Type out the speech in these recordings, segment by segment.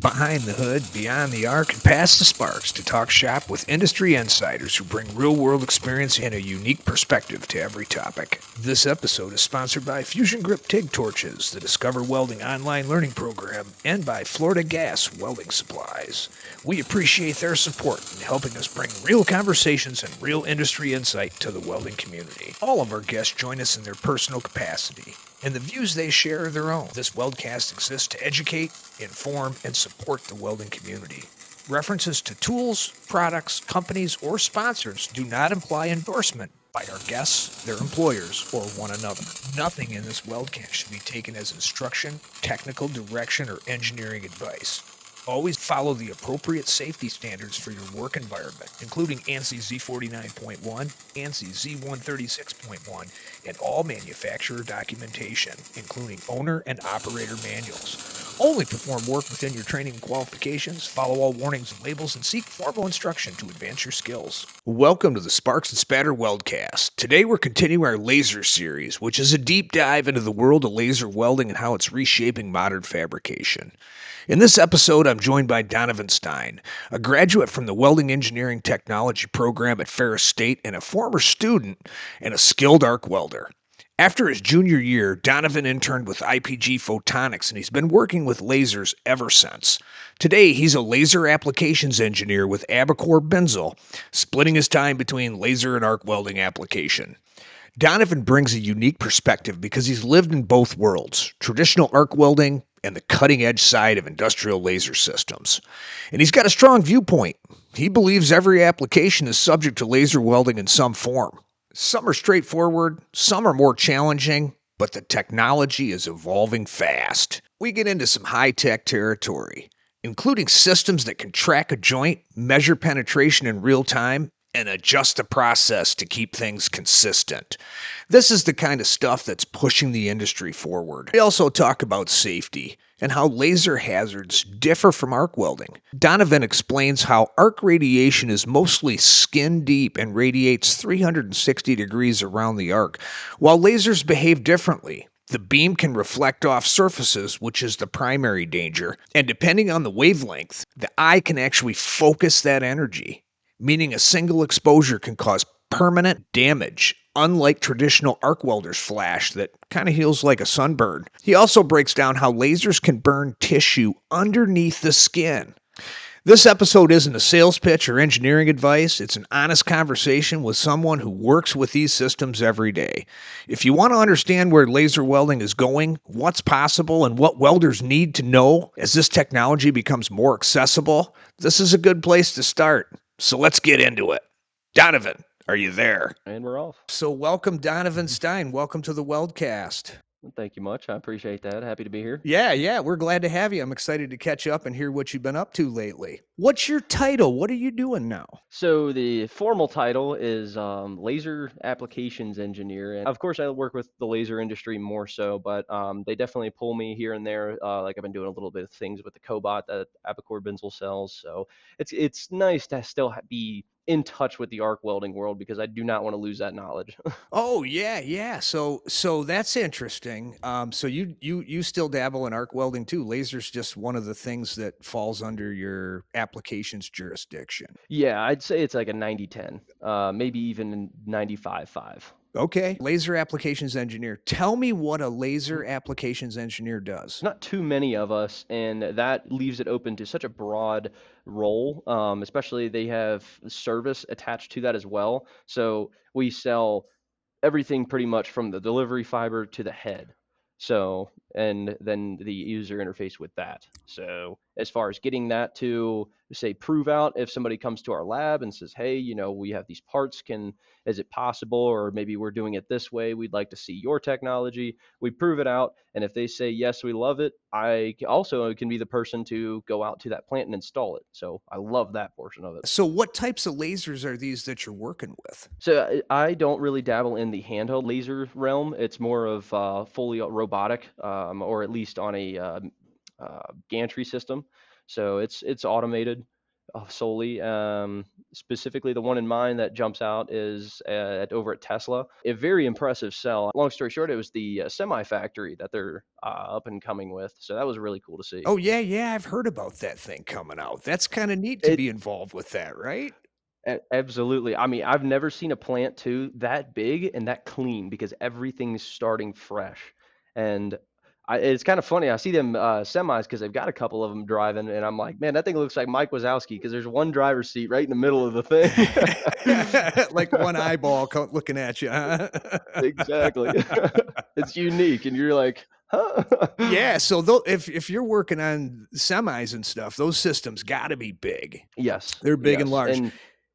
Behind the hood, beyond the arc, and past the sparks to talk shop with industry insiders who bring real-world experience and a unique perspective to every topic. This episode is sponsored by Fusion Grip TIG Torches, the Discover Welding online learning program, and by Florida Gas Welding Supplies. We appreciate their support in helping us bring real conversations and real industry insight to the welding community. All of our guests join us in their personal capacity, and the views they share are their own. This Weldcast exists to educate, inform, and support the welding community. References to tools, products, companies, or sponsors do not imply endorsement by our guests, their employers, or one another. Nothing in this Weldcast should be taken as instruction, technical direction, or engineering advice. Always follow the appropriate safety standards for your work environment, including ANSI Z49.1, ANSI Z136.1, and all manufacturer documentation, including owner and operator manuals. Only perform work within your training and qualifications, follow all warnings and labels, and seek formal instruction to advance your skills. Welcome to the Sparks N Spatter Weldcast. Today we're continuing our Laser Series, which is a deep dive into the world of laser welding and how it's reshaping modern fabrication. In this episode, I'm joined by Donovan Stein, a graduate from the Welding Engineering Technology program at Ferris State and a former student and a skilled arc welder. After his junior year, Donovan interned with IPG Photonics, and he's been working with lasers ever since. Today, he's a laser applications engineer with Abicor Binzel, splitting his time between laser and arc welding application. Donovan brings a unique perspective because he's lived in both worlds, traditional arc welding and the cutting-edge side of industrial laser systems. And he's got a strong viewpoint. He believes every application is subject to laser welding in some form. Some are straightforward, some are more challenging, but the technology is evolving fast. We get into some high-tech territory, including systems that can track a joint, measure penetration in real time, and adjust the process to keep things consistent. This is the kind of stuff that's pushing the industry forward. We also talk about safety and how laser hazards differ from arc welding. Donovan explains how arc radiation is mostly skin deep and radiates 360 degrees around the arc, while lasers behave differently. The beam can reflect off surfaces, which is the primary danger, and depending on the wavelength, the eye can actually focus that energy, meaning a single exposure can cause permanent damage, unlike traditional arc welder's flash that kind of heals like a sunburn. He also breaks down how lasers can burn tissue underneath the skin. This episode isn't a sales pitch or engineering advice. It's an honest conversation with someone who works with these systems every day. If you want to understand where laser welding is going, what's possible, and what welders need to know as this technology becomes more accessible, this is a good place to start. So let's get into it. Donovan, are you there? And we're off. So welcome, Donovan Stein. Welcome to the Weldcast. Well, thank you much. I appreciate that. Happy to be here. Yeah, we're glad to have you. I'm excited to catch up and hear what you've been up to lately. What's your title? What are you doing now? So the formal title is Laser Applications Engineer. And of course, I work with the laser industry more so, but they definitely pull me here and there. Like I've been doing a little bit of things with the cobot that Abicor Binzel sells. So it's nice to still be in touch with the arc welding world because I do not want to lose that knowledge. Oh yeah. So that's interesting. So you still dabble in arc welding too. Laser's just one of the things that falls under your applications jurisdiction. Yeah, I'd say it's like a 90-10, maybe even 95-5. Okay. Laser applications engineer. Tell me what a laser applications engineer does. Not too many of us, and that leaves it open to such a broad role. Especially they have service attached to that as well. So we sell everything pretty much from the delivery fiber to the head. So, and then the user interface with that. So as far as getting that to say prove out, if somebody comes to our lab and says, hey, we have these parts, is it possible, or maybe we're doing it this way, we'd like to see your technology, we prove it out, and if they say yes, we love it, I also can be the person to go out to that plant and install it. So I love that portion of it. So what types of lasers are these that you're working with? So I don't really dabble in the handheld laser realm. It's more of fully robotic, or at least on a gantry system. So it's automated. solely. Specifically, the one in mind that jumps out is over at Tesla. A very impressive cell. Long story short, it was the semi factory that they're up and coming with. So that was really cool to see. Oh, yeah, yeah, I've heard about that thing coming out. That's kinda neat to It be involved with that, right? Absolutely. I mean, I've never seen a plant too that big and that clean because everything's starting fresh. And it's kind of funny. I see them semis because they've got a couple of them driving, and I'm like, man, that thing looks like Mike Wazowski because there's one driver's seat right in the middle of the thing. Like one eyeball looking at you, huh? Exactly. It's unique, and you're like, huh? Yeah, so though if you're working on semis and stuff, those systems gotta be big. Yes, They're big and yes, large.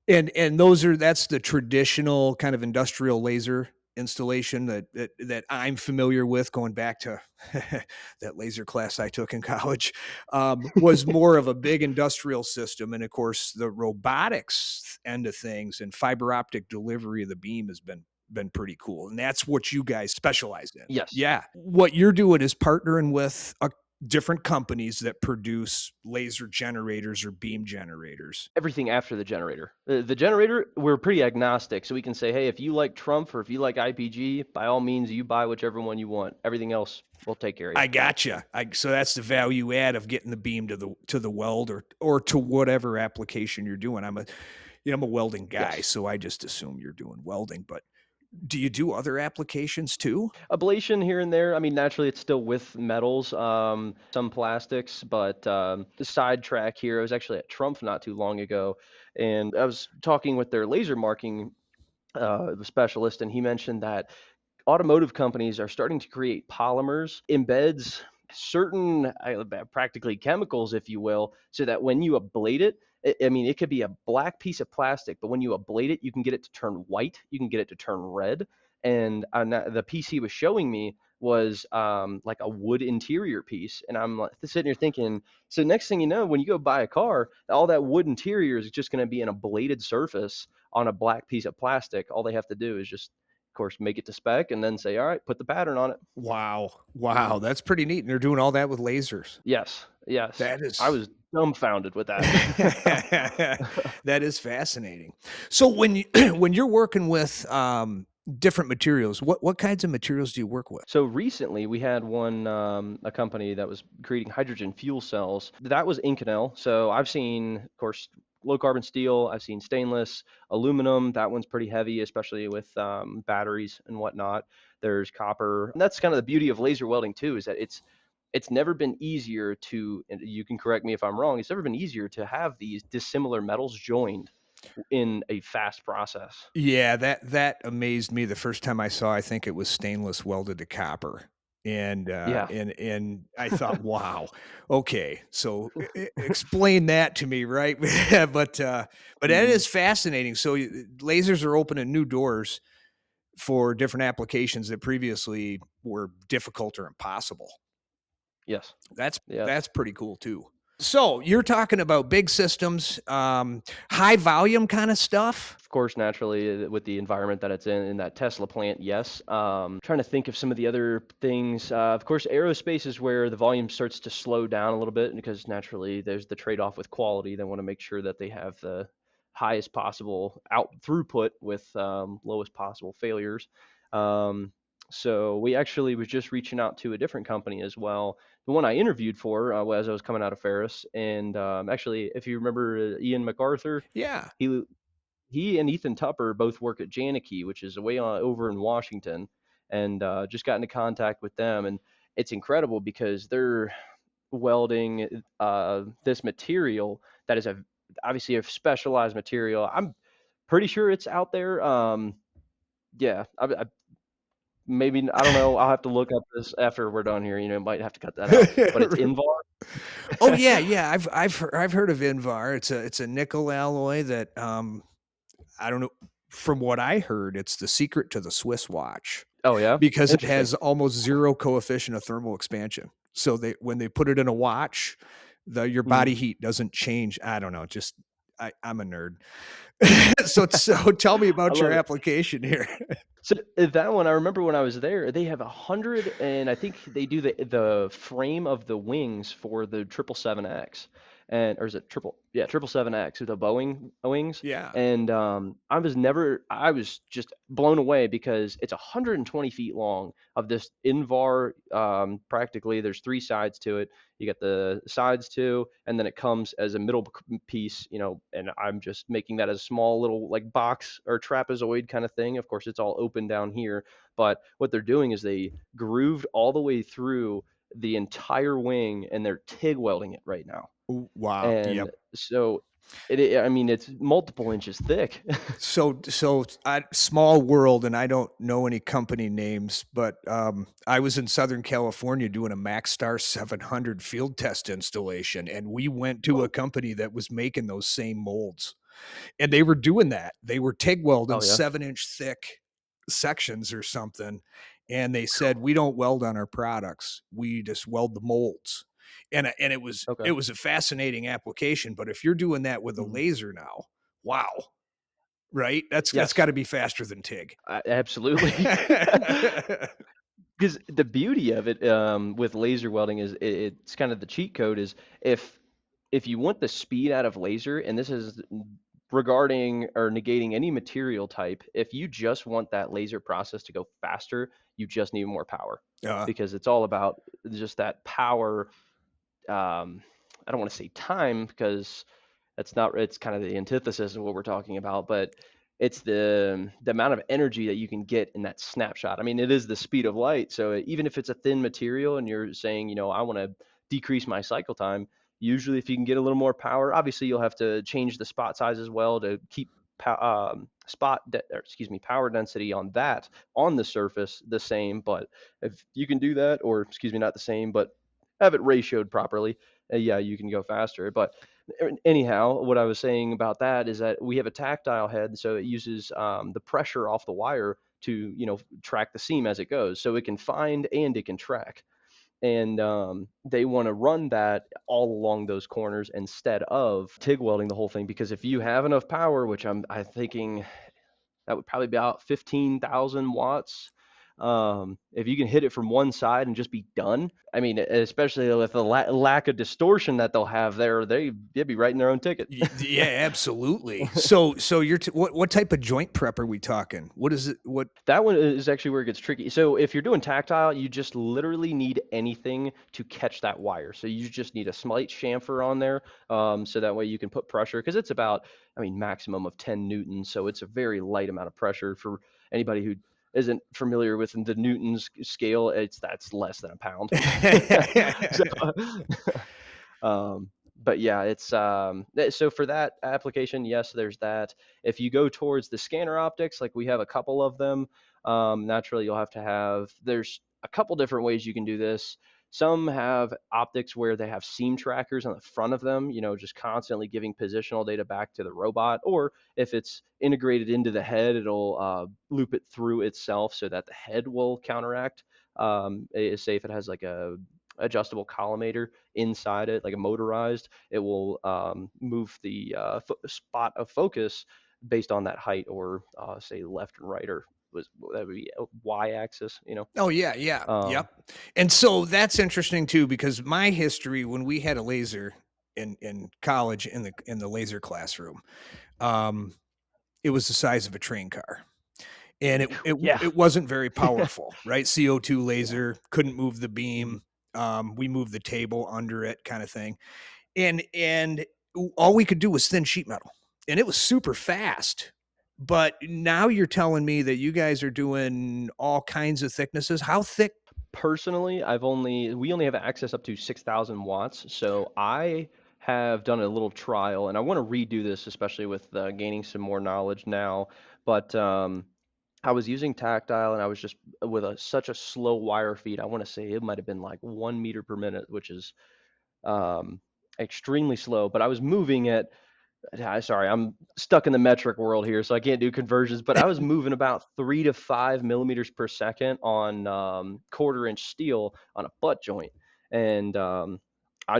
and And that's the traditional kind of industrial laser installation that I'm familiar with going back to that laser class I took in college, was more of a big industrial system. And of course, the robotics end of things and fiber optic delivery of the beam has been pretty cool. And that's what you guys specialize in. yes. Yeah. What you're doing is partnering with different companies that produce laser generators or beam generators. Everything after the generator. The generator, we're pretty agnostic, so we can say, hey, if you like Trump or if you like IPG, by all means, you buy whichever one you want. Everything else, we'll take care of you. I gotcha. So that's the value add of getting the beam to the weld or to whatever application you're doing. I'm a welding guy, Yes. so I just assume you're doing welding. But do you do other applications too? Ablation here and there. I mean, naturally, it's still with metals, some plastics, but the sidetrack here, I was actually at Trump not too long ago, and I was talking with their laser marking specialist, and he mentioned that automotive companies are starting to create polymers, embeds certain practically chemicals, if you will, so that when you ablate it, I mean, it could be a black piece of plastic, but when you ablate it, you can get it to turn white, you can get it to turn red. And the piece he was showing me was like a wood interior piece. And I'm like, sitting here thinking, so next thing you know, when you go buy a car, all that wood interior is just going to be an ablated surface on a black piece of plastic. All they have to do is just, of course, make it to spec and then say, all right, put the pattern on it. Wow. Wow. That's pretty neat. And they're doing all that with lasers. Yes, yes. That I is was dumbfounded with that. that is fascinating. So when you when you're working with different materials, what kinds of materials do you work with? So recently, we had a company that was creating hydrogen fuel cells. That was Inconel. So I've seen, of course, low carbon steel. I've seen stainless, aluminum. That one's pretty heavy, especially with batteries and whatnot. There's copper. And that's kind of the beauty of laser welding too, is that it's never been easier to, and you can correct me if I'm wrong, it's never been easier to have these dissimilar metals joined in a fast process. Yeah, that amazed me the first time I saw. I think it was stainless welded to copper, and Yeah. and I thought, wow, okay, so explain that to me, right? But that Mhm. is fascinating. So lasers are opening new doors for different applications that previously were difficult or impossible. Yes. That's Yes. that's pretty cool too. So you're talking about big systems, high volume kind of stuff. Of course, naturally, with the environment that it's in that Tesla plant, yes. Trying to think of some of the other things. Of course, aerospace is where the volume starts to slow down a little bit because naturally there's the trade-off with quality. They want to make sure that they have the highest possible out throughput with lowest possible failures. Um, so we actually was just reaching out to a different company as well. The one I interviewed for as I was coming out of Ferris, and actually, if you remember Ian MacArthur, Yeah. he he and Ethan Tupper both work at Janicki, which is way over in Washington, and just got into contact with them. And it's incredible because they're welding this material that is obviously a specialized material. I'm pretty sure it's out there. Yeah, maybe I don't know. I'll have to look up this after we're done here. Might have to cut that out. But it's Invar. Oh yeah, yeah. I've heard of Invar. It's a nickel alloy that I don't know. From what I heard, it's the secret to the Swiss watch Oh yeah, because it interesting. has almost zero coefficient of thermal expansion. So when they put it in a watch, your Mhm. body heat doesn't change. I don't know. Just I'm a nerd. So tell me I about your love it. application here. So that one, I remember when I was there, they have 100, and I think they do the frame of the wings for the 777X, and or is it triple? Yeah, 777X with the Boeing wings. Yeah. And I was just blown away because it's 120 feet long of this Invar. Practically, there's three sides to it. You got the sides too, and then it comes as a middle piece, and I'm just making that as a small little like box or trapezoid kind of thing. Of course, it's all open down here, but what they're doing is they grooved all the way through the entire wing and they're TIG welding it right now. Wow. And Yep. so I mean, it's multiple inches thick. So small world, and I don't know any company names, but I was in Southern California doing a MaxStar 700 field test installation, and we went to a Whoa. company that was making those same molds, and they were doing that. They were TIG welding Oh yeah. 7-inch thick sections or something, and they said we don't weld on our products; we just weld the molds. And Okay. it was a fascinating application. But if you're doing that with a Mhm. laser now, wow, right? That's Yes, gotta be faster than TIG. absolutely. Because the beauty of it, with laser welding is it's kind of the cheat code is if you want the speed out of laser, and this is regarding or negating any material type, if you just want that laser process to go faster, you just need more power Uh, because it's all about just that power. I don't want to say time because that's not, it's kind of the antithesis of what we're talking about, but it's the amount of energy that you can get in that snapshot. I mean, it is the speed of light. So even if it's a thin material and you're saying, I want to decrease my cycle time, usually if you can get a little more power, obviously you'll have to change the spot size as well to keep power density on that on the surface the same. But if you can do that, or excuse me, not the same, but have it ratioed properly, yeah, you can go faster. But anyhow, what I was saying about that is that we have a tactile head, so it uses the pressure off the wire to track the seam as it goes, so it can find and it can track. And they want to run that all along those corners instead of TIG welding the whole thing, because if you have enough power, which I'm thinking that would probably be about 15,000 watts. If you can hit it from one side and just be done, I mean, especially with the lack of distortion that they'll have there, they'd be writing their own ticket. yeah, absolutely. So you're what type of joint prep are we talking? What is it? What? That one is actually where it gets tricky. So if you're doing tactile, you just literally need anything to catch that wire. So you just need a slight chamfer on there, so that way you can put pressure, because it's about, I mean, maximum of 10 newtons. So it's a very light amount of pressure for anybody who isn't familiar with the Newton's scale. That's less than a pound. So, but yeah, it's so for that application, yes, there's that. If you go towards the scanner optics, like we have a couple of them, naturally you'll have to have, there's a couple different ways you can do this. Some have optics where they have seam trackers on the front of them, just constantly giving positional data back to the robot. Or if it's integrated into the head, it'll loop it through itself so that the head will counteract. Say if it has like a adjustable collimator inside it, like a motorized, it will move the spot of focus based on that height, or say left and right, or that would be a y-axis. Oh yeah, yeah, Um, yep. And so that's interesting too, because my history when we had a laser in college in the laser classroom, um, it was the size of a train car. And yeah, it wasn't very powerful, right? CO2 yeah. laser couldn't move the Mhm. beam. We moved the table under it, kind of thing. And all we could do was thin sheet metal, and it was super fast. But now you're telling me that you guys are doing all kinds of thicknesses. How thick? Personally, we only have access up to 6,000 watts, so I have done a little trial, and I want to redo this, especially with gaining some more knowledge now. But I was using tactile, and I was just with such a slow wire feed. I want to say it might have been like 1 meter per minute, which is um, extremely slow. But I was moving at, sorry, I'm stuck in the metric world here, so I can't do conversions. But I was moving about 3 to 5 millimeters per second on quarter-inch steel on a butt joint, and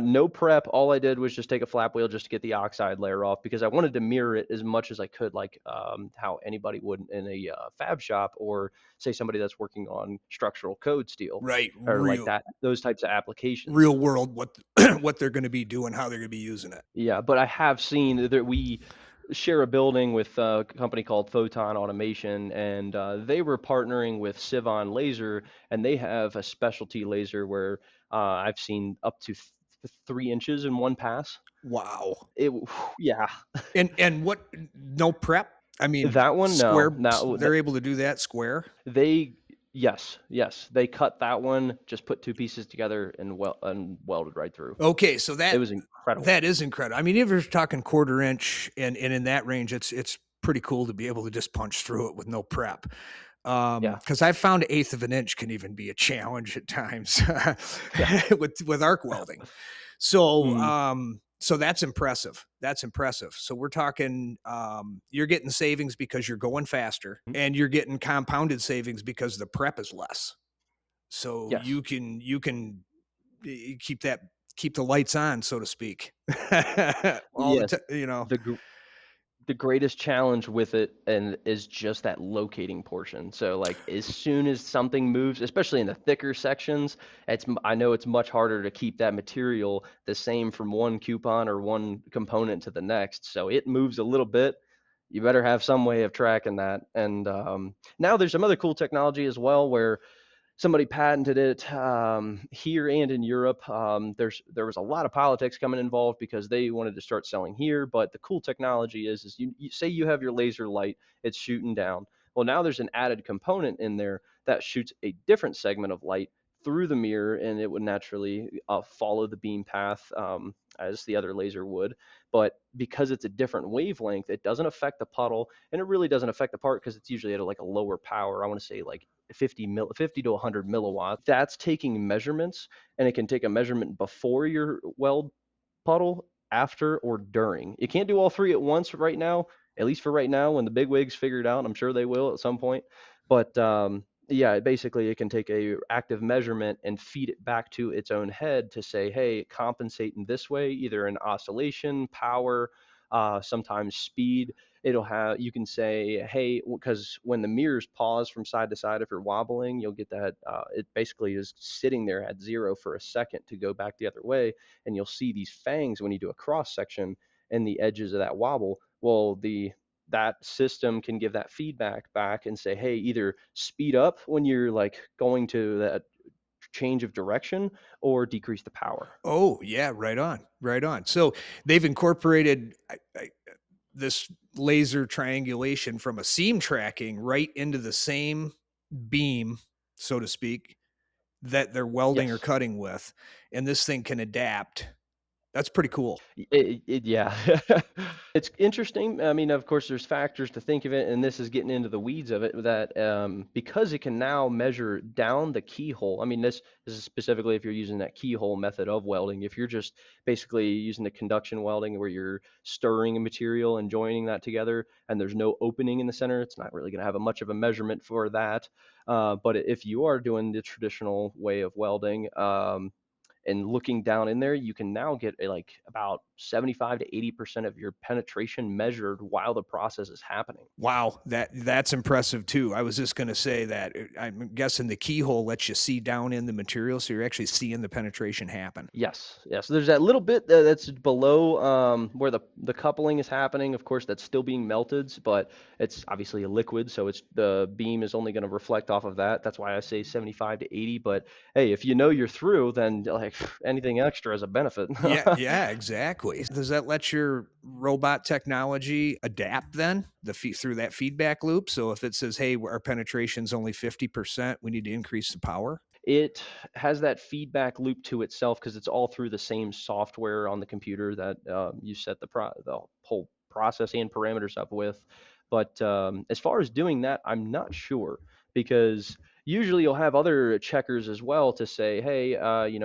No prep. All I did was just take a flap wheel just to get the oxide layer off because I wanted to mirror it as much as I could, like how anybody would in a fab shop, or say somebody that's working on structural code steel Right, or like that, those types of applications. real world, what what they're going to be doing, how they're going to be using it. Yeah, but I have seen that we share a building with a company called Photon Automation, and they were partnering with Civon Laser, and they have a specialty laser where I've seen up to 3 inches in one pass. Wow. It, yeah, And what, no prep? I mean, that one, no, square, no, they're able to do that square? they, yes, yes, they cut that one, just put two pieces together and welded right through. Okay, so It was incredible. that is incredible. I mean, if you're talking quarter inch and in that range, it's pretty cool to be able to just punch through it with no prep. Yeah, Because I've found 1/8 of an inch can even be a challenge at times yeah. with arc welding. So, Mm, so that's impressive. That's impressive. So we're talking, you're getting savings because you're going faster, and you're getting compounded savings because the prep is less. So yes. you can keep that, keep the lights on, so to speak. All the Yes. time, you know. The the greatest challenge with it and is just that locating portion. So like as soon as something moves, especially in the thicker sections, I know it's much harder to keep that material the same from one coupon or one component to the next. So it moves a little bit. You better have some way of tracking that. And now there's some other cool technology as well where somebody patented it here and in Europe. There was a lot of politics coming involved because they wanted to start selling here. But the cool technology is you say you have your laser light, it's shooting down. Well, now there's an added component in there that shoots a different segment of light through the mirror, and it would naturally follow the beam path as the other laser would. But because it's a different wavelength, it doesn't affect the puddle, and it really doesn't affect the part because it's usually at like a lower power. I want to say like 50 to 100 milliwatts. That's taking measurements, and it can take a measurement before your weld puddle, after, or during. You can't do all three at once right now, at least for right now. When the big wigs figure it out, I'm sure they will at some point. But yeah, basically it can take a active measurement and feed it back to its own head to say, hey, compensate in this way, either in oscillation, power, sometimes speed. It'll have, you can say, hey, because when the mirrors pause from side to side, if you're wobbling, you'll get that. It basically is sitting there at zero for a second to go back the other way, and you'll see these fangs when you do a cross section and the edges of that wobble. Well, that system can give that feedback back and say, hey, either speed up when you're like going to that change of direction or decrease the power. Oh yeah, right on, right on. So they've incorporated this laser triangulation from a seam tracking right into the same beam, so to speak, that they're welding or Yes. cutting with, and this thing can adapt. That's pretty cool. Yeah. It's interesting. I mean, of course, there's factors to think of it, and this is getting into the weeds of it, that because it can now measure down the keyhole. I mean, this is specifically if you're using that keyhole method of welding. If you're just basically using the conduction welding where you're stirring a material and joining that together, and there's no opening in the center, it's not really going to have a much of a measurement for that. But if you are doing the traditional way of welding, and looking down in there, you can now get like about 75 to 80% of your penetration measured while the process is happening. Wow, that's impressive too. I was just going to say that I'm guessing the keyhole lets you see down in the material, so you're actually seeing the penetration happen. Yes, yes. There's that little bit that's below where the coupling is happening. Of course, that's still being melted, but it's obviously a liquid, so it's the beam is only going to reflect off of that. That's why I say 75 to 80. But hey, if you know you're through, then like anything extra is a benefit. Yeah, yeah, exactly. Does that let your robot technology adapt then through that feedback loop? So if it says, "Hey, our penetration's only 50%, we need to increase the power." It has that feedback loop to itself because it's all through the same software on the computer that you set the whole process and parameters up with. But as far as doing that, I'm not sure because usually you'll have other checkers as well to say, hey,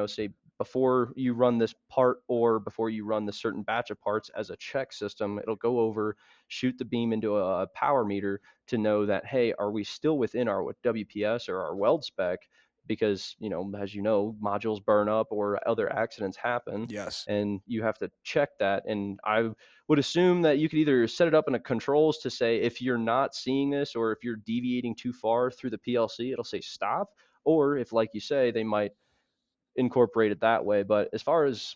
say before you run this part or before you run this certain batch of parts as a check system, it'll go over, shoot the beam into a power meter to know that, hey, are we still within our WPS or our weld spec? because, as you know, modules burn up or other accidents happen, Yes. and you have to check that. And I would assume that you could either set it up in a controls to say if you're not seeing this, or if you're deviating too far through the PLC, it'll say stop, or if, like you say, they might incorporate it that way. But as far as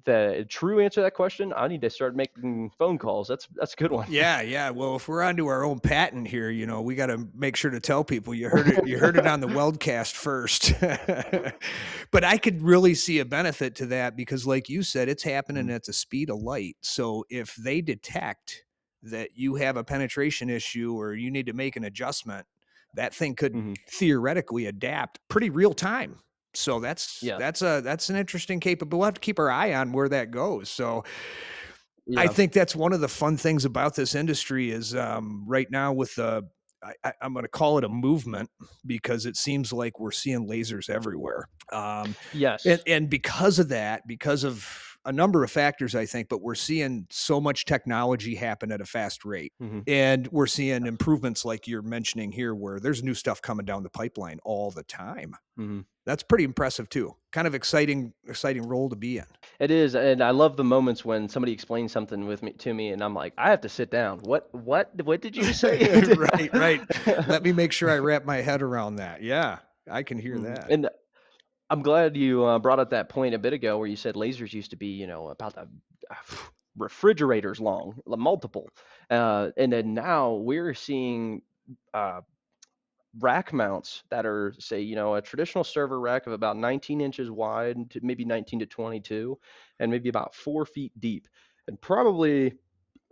the true answer to that question, I need to start making phone calls. That's a good one. Yeah, yeah. Well, if we're onto our own patent here, we got to make sure to tell people you heard it on the Weldcast first. But I could really see a benefit to that because like you said, it's happening Mhm, at the speed of light. So if they detect that you have a penetration issue or you need to make an adjustment, that thing could mhm. theoretically adapt pretty real time. So that's Yeah, that's a that's an interesting capability. We'll have to keep our eye on where that goes. So I yeah. think that's one of the fun things about this industry is right now with the I'm going to call it a movement because it seems like we're seeing lasers everywhere. And, Yes. and because of that, because of a number of factors, I think, but we're seeing so much technology happen at a fast rate. Mhm. And we're seeing Yes. improvements like you're mentioning here, where there's new stuff coming down the pipeline all the time. Mhm. That's pretty impressive too. Kind of exciting role to be in. It is, and I love the moments when somebody explains something with me to me, and I'm like, I have to sit down. What did you just say? Right, right. Let me make sure I wrap my head around that. Yeah, I can hear Mhm. that. And I'm glad you brought up that point a bit ago where you said lasers used to be, about uh, refrigerators long, multiple, and then now we're seeing uh, rack mounts that are, say, a traditional server rack of about 19 inches wide to maybe 19 to 22, and maybe about 4 feet deep, and probably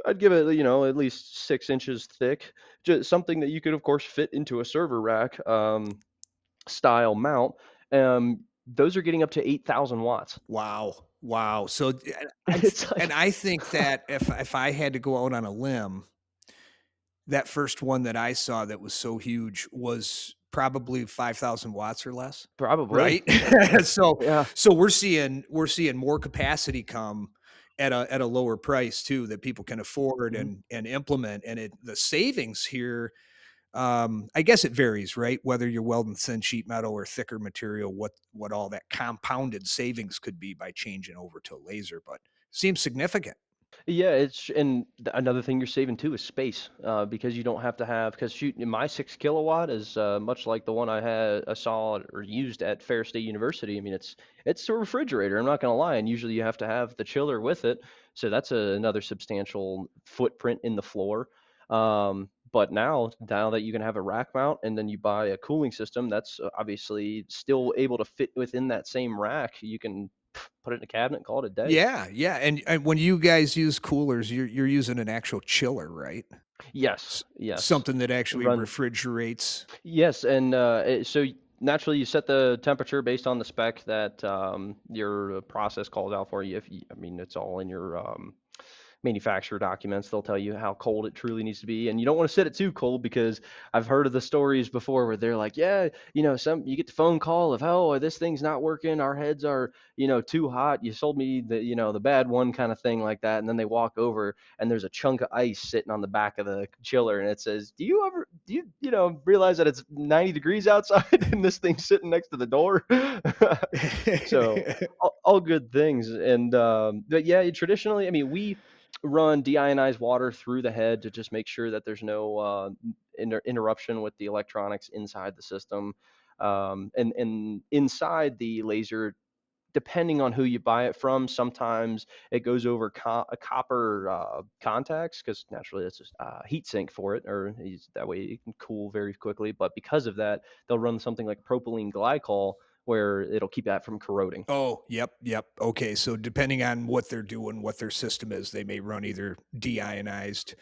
I'd give it, at least 6 inches thick. Just something that you could, of course, fit into a server rack style mount. Those are getting up to 8,000 watts. Wow, wow. So, It's like, and I think that if I had to go out on a limb, that first one that I saw that was so huge was probably 5,000 watts or less, probably, right? So yeah. so we're seeing more capacity come at a lower price too that people can afford Mhm. and implement, and the savings here. I guess it varies, right? Whether you're welding thin sheet metal or thicker material, what all that compounded savings could be by changing over to laser, but seems significant. Yeah, and another thing you're saving too is space, because you don't have to have, because shoot, my 6 kilowatt is much like the one I saw or used at Ferris State University. I mean, it's a refrigerator. I'm not gonna lie, and usually you have to have the chiller with it, so that's another substantial footprint in the floor. But now that you can have a rack mount and then you buy a cooling system that's obviously still able to fit within that same rack, you can put it in a cabinet, call it a day. Yeah, yeah, and when you guys use coolers, you're using an actual chiller, right? Yes, yes. Something that It actually runs. refrigerates. Yes, and so naturally you set the temperature based on the spec that your process calls out for you. I mean, it's all in your manufacturer documents. They'll tell you how cold it truly needs to be, and you don't want to set it too cold, because I've heard of the stories before where they're like, yeah, some you get the phone call of, oh, this thing's not working, our heads are, too hot. You sold me the bad one, kind of thing like that, and then they walk over and there's a chunk of ice sitting on the back of the chiller, and it says, do you realize that it's 90 degrees outside and this thing's sitting next to the door? So all good things. And but yeah, traditionally, I mean, we run deionized water through the head to just make sure that there's no interruption with the electronics inside the system. And inside the laser, depending on who you buy it from, sometimes it goes over copper contacts, because naturally that's just heat sink for it, or that way it can cool very quickly. But because of that, they'll run something like propylene glycol, where it'll keep that from corroding. Oh, yep, yep. Okay, so depending on what they're doing, what their system is, they may run either deionized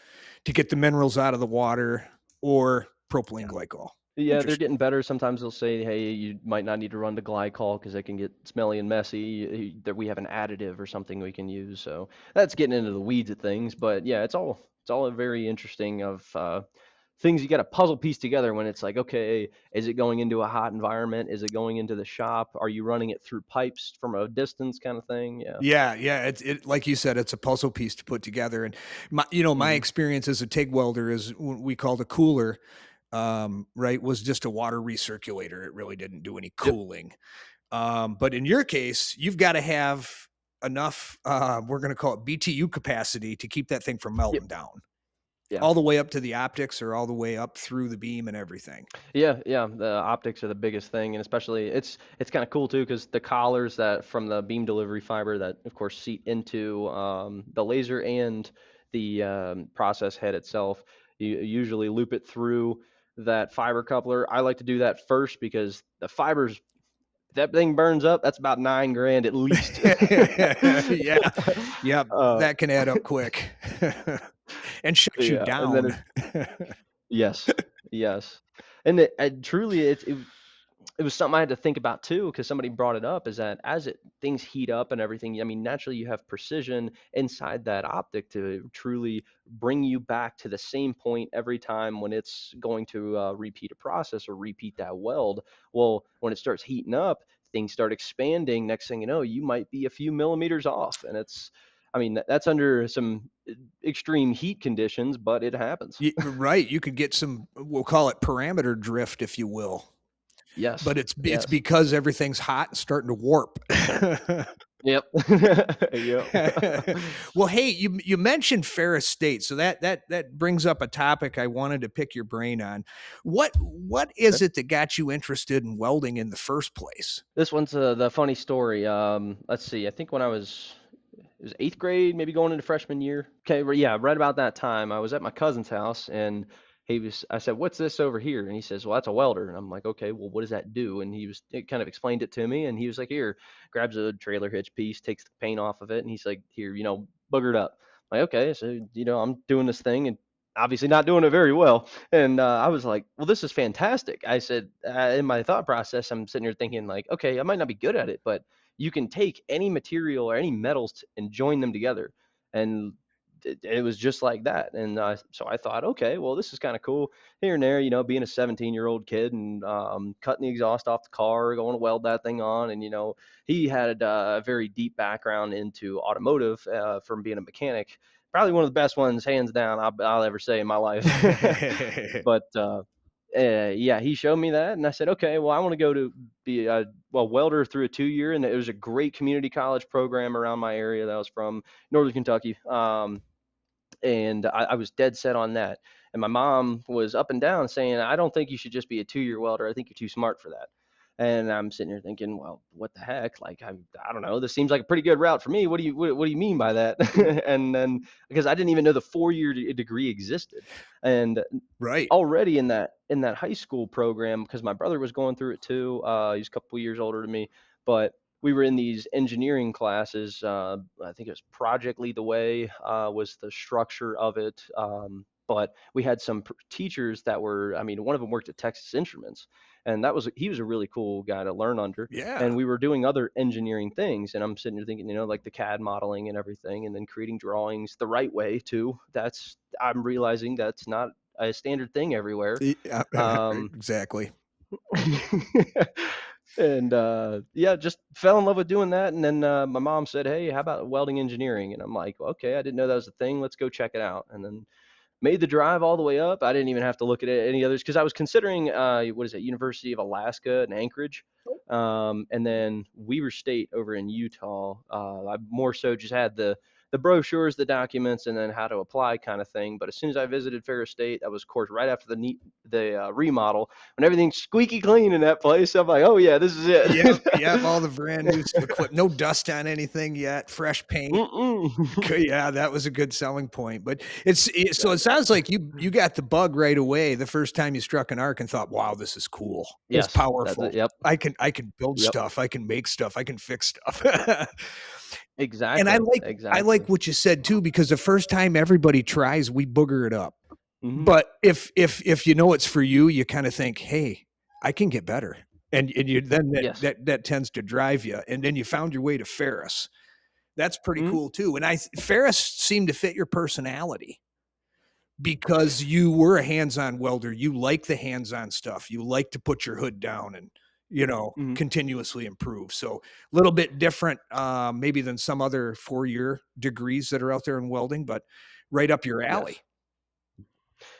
to get the minerals out of the water or propylene glycol. Yeah, they're Interesting. getting better. Sometimes they'll say, "Hey, you might not need to run the glycol because it can get smelly and messy. That we have an additive or something we can use." So that's getting into the weeds of things. But yeah, it's all a very interesting of things you got to puzzle piece together when it's like, okay, is it going into a hot environment? Is it going into the shop? Are you running it through pipes from a distance, kind of thing? Yeah. Yeah, yeah. It like you said, it's a puzzle piece to put together. And my Hmm. experience as a TIG welder is what we called a cooler. right, was just a water recirculator. It really didn't do any Yep. cooling. But in your case, you've got to have enough, we're going to call it BTU capacity to keep that thing from Yep. melting down Yeah. all the way up to the optics or all the way up through the beam and everything. Yeah, yeah, the optics are the biggest thing, and especially it's kind of cool too because the collars that from the beam delivery fiber that of course seat into the laser and the process head itself, you usually loop it through that fiber coupler. I like to do that first because the fibers, if that thing burns up, that's about 9 grand at least. Yeah. Yeah. uh, That can add up quick and shut you yeah, and then down. yes, yes, and truly it was something I had to think about too, because somebody brought it up. Is that as things heat up and everything? I mean, naturally you have precision inside that optic to truly bring you back to the same point every time when it's going to repeat a process or repeat that weld. Well, when it starts heating up, things start expanding. Next thing you know, you might be a few millimeters off, and I mean, that's under some extreme heat conditions, but it happens. Right. You could get some, we'll call it parameter drift, if you will. Yes, But it's yes. because everything's hot and starting to warp. Yep. Yep. Well, hey, you mentioned Ferris State, so that brings up a topic I wanted to pick your brain on. What is Okay. it that got you interested in welding in the first place? This one's the funny story. Let's see. I think when it was eighth grade, maybe going into freshman year. Okay, yeah, right about that time, I was at my cousin's house, and I said, "What's this over here?" And he says, "Well, that's a welder." And I'm like, "Okay, well, what does that do?" And it kind of explained it to me, and he was like, "Here," grabs a trailer hitch piece, takes the paint off of it, and he's like, "Here, booger it up." I'm like, okay, so I'm doing this thing and obviously not doing it very well. And I was like, "Well, this is fantastic." I said, in my thought process, I'm sitting here thinking like, "Okay, I might not be good at it, but you can take any material or any metals and join them together." And it was just like that. And so I thought, okay, well, this is kind of cool. Here and there, being a 17-year-old kid and cutting the exhaust off the car, going to weld that thing on. And, he had a very deep background into automotive from being a mechanic. Probably one of the best ones, hands down, I'll ever say in my life. But yeah, he showed me that, and I said, okay, well, I want to go to be a welder through a 2 year, and it was a great community college program around my area that I was from, Northern Kentucky. And I was dead set on that. And my mom was up and down saying, I don't think you should just be a 2 year welder. I think you're too smart for that. And I'm sitting here thinking, well, what the heck? Like, I don't know. This seems like a pretty good route for me. What do you mean by that? And then because I didn't even know the 4 year degree existed, and Right. already in that high school program, because my brother was going through it too. He's a couple years older than me, but we were in these engineering classes. I think it was Project Lead the Way was the structure of it. But we had some teachers that were, I mean, one of them worked at Texas Instruments, and he was a really cool guy to learn under. Yeah. And we were doing other engineering things, and I'm sitting there thinking, like the CAD modeling and everything, and then creating drawings the right way too. I'm realizing that's not a standard thing everywhere. Yeah, Um, exactly. and yeah, just fell in love with doing that. And then my mom said, "Hey, how about welding engineering?" And I'm like, "Okay, I didn't know that was a thing. Let's go check it out." And then made the drive all the way up. I didn't even have to look at any others because I was considering what is it, University of Alaska in Anchorage, and then Weaver State over in Utah. I more so just had the brochures, the documents, and then how to apply kind of thing. But as soon as I visited Ferris State, that was of course right after the remodel when everything's squeaky clean in that place. I'm like, oh yeah, this is it. Yep, yep, all the brand new equipment, no dust on anything yet, fresh paint. Yeah, that was a good selling point. But so it Exactly. sounds like you got the bug right away the first time you struck an arc and thought, "Wow, this is cool. It's Yes, that's powerful. it. Yep. I can build Yep. stuff. I can make stuff. I can fix stuff." And I Exactly. like I Exactly. like what you said too, because the first time everybody tries, we booger it up. Hmm. But if you know it's for you, you kind of think, "Hey, I can get better." And you then Yes. that tends to drive you. And then you found your way to Ferris. That's pretty Hmm. cool too. And Ferris seemed to fit your personality because you were a hands-on welder. You like the hands-on stuff. You like to put your hood down and Hmm. continuously improve. So a little bit different, maybe than some other 4-year degrees that are out there in welding, but right up your alley. Yes.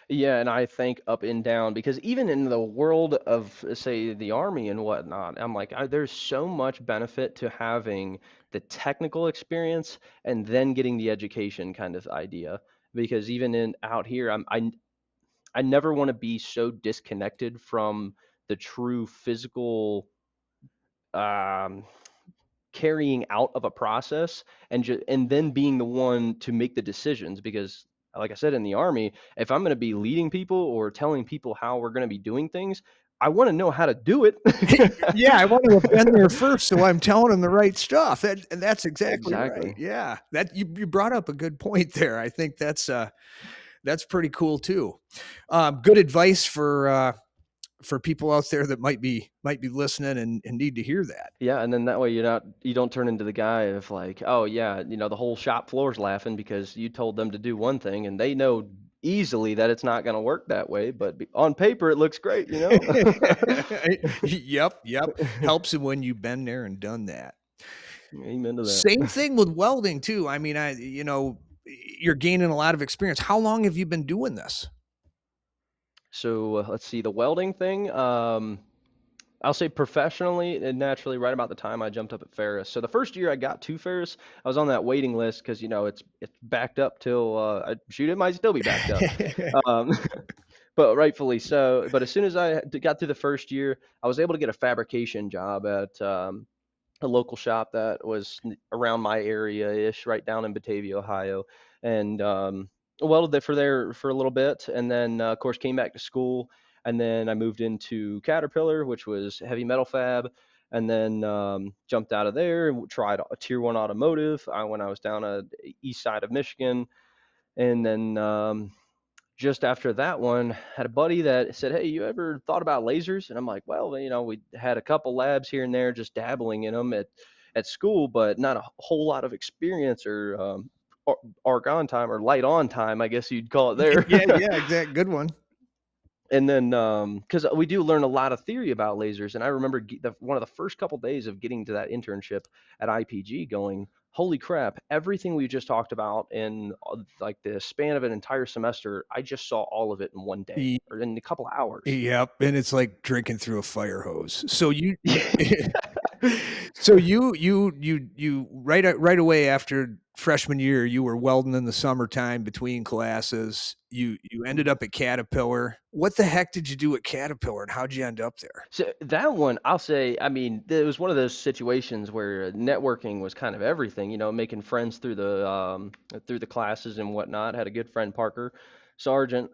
Yeah, and I think up and down because even in the world of, say, the army and whatnot, I'm like, there's so much benefit to having the technical experience and then getting the education kind of idea. Because even in out here, I never want to be so disconnected from the true physical um, carrying out of a process and then being the one to make the decisions because like I said in the army, if I'm going to be leading people or telling people how we're going to be doing things, I want to know how to do it. Yeah, I want to have been there first, so I'm telling them the right stuff. And that's exactly right. Exactly. Yeah, that you brought up a good point there. I think that's pretty cool too. Good advice for people out there that might be listening and need to hear that. Yeah, and then that way you don't turn into the guy of like, oh yeah, the whole shop floor's laughing because you told them to do one thing and they know easily that it's not going to work that way, but on paper it looks great. Yep. Helps when you've been there and done that. Amen to that. Same thing with welding too. I mean, you're gaining a lot of experience. How long have you been doing this? So let's see the welding thing. I'll say professionally and naturally right about the time I jumped up at Ferris. So the first year I got to Ferris, I was on that waiting list because it's backed up till shoot, it might still be backed up. Um, but rightfully so. But as soon as I got through the first year, I was able to get a fabrication job at a local shop that was around my area ish, right down in Batavia, Ohio, and welded there for a little bit, and then of course came back to school, and then I moved into Caterpillar, which was heavy metal fab, and then jumped out of there and tried a tier one automotive when I was down at east side of Michigan, and then just after that one, had a buddy that said, "Hey, you ever thought about lasers?" And I'm like, "Well, we had a couple labs here and there, just dabbling in them at school, but not a whole lot of experience or arc on time or light on time, I guess you'd call it there." Yeah, exact. Good one. And then because we do learn a lot of theory about lasers, and I remember one of the first couple days of getting to that internship at IPG going, holy crap, everything we just talked about in like the span of an entire semester, I just saw all of it in one day or in a couple hours. Yep, and it's like drinking through a fire hose. So so you right away after freshman year, you were welding in the summertime between classes. You ended up at Caterpillar. What the heck did you do at Caterpillar, and how'd you end up there? So that one, I'll say, I mean, it was one of those situations where networking was kind of everything, making friends through the classes and whatnot. Had a good friend, Parker Sargent.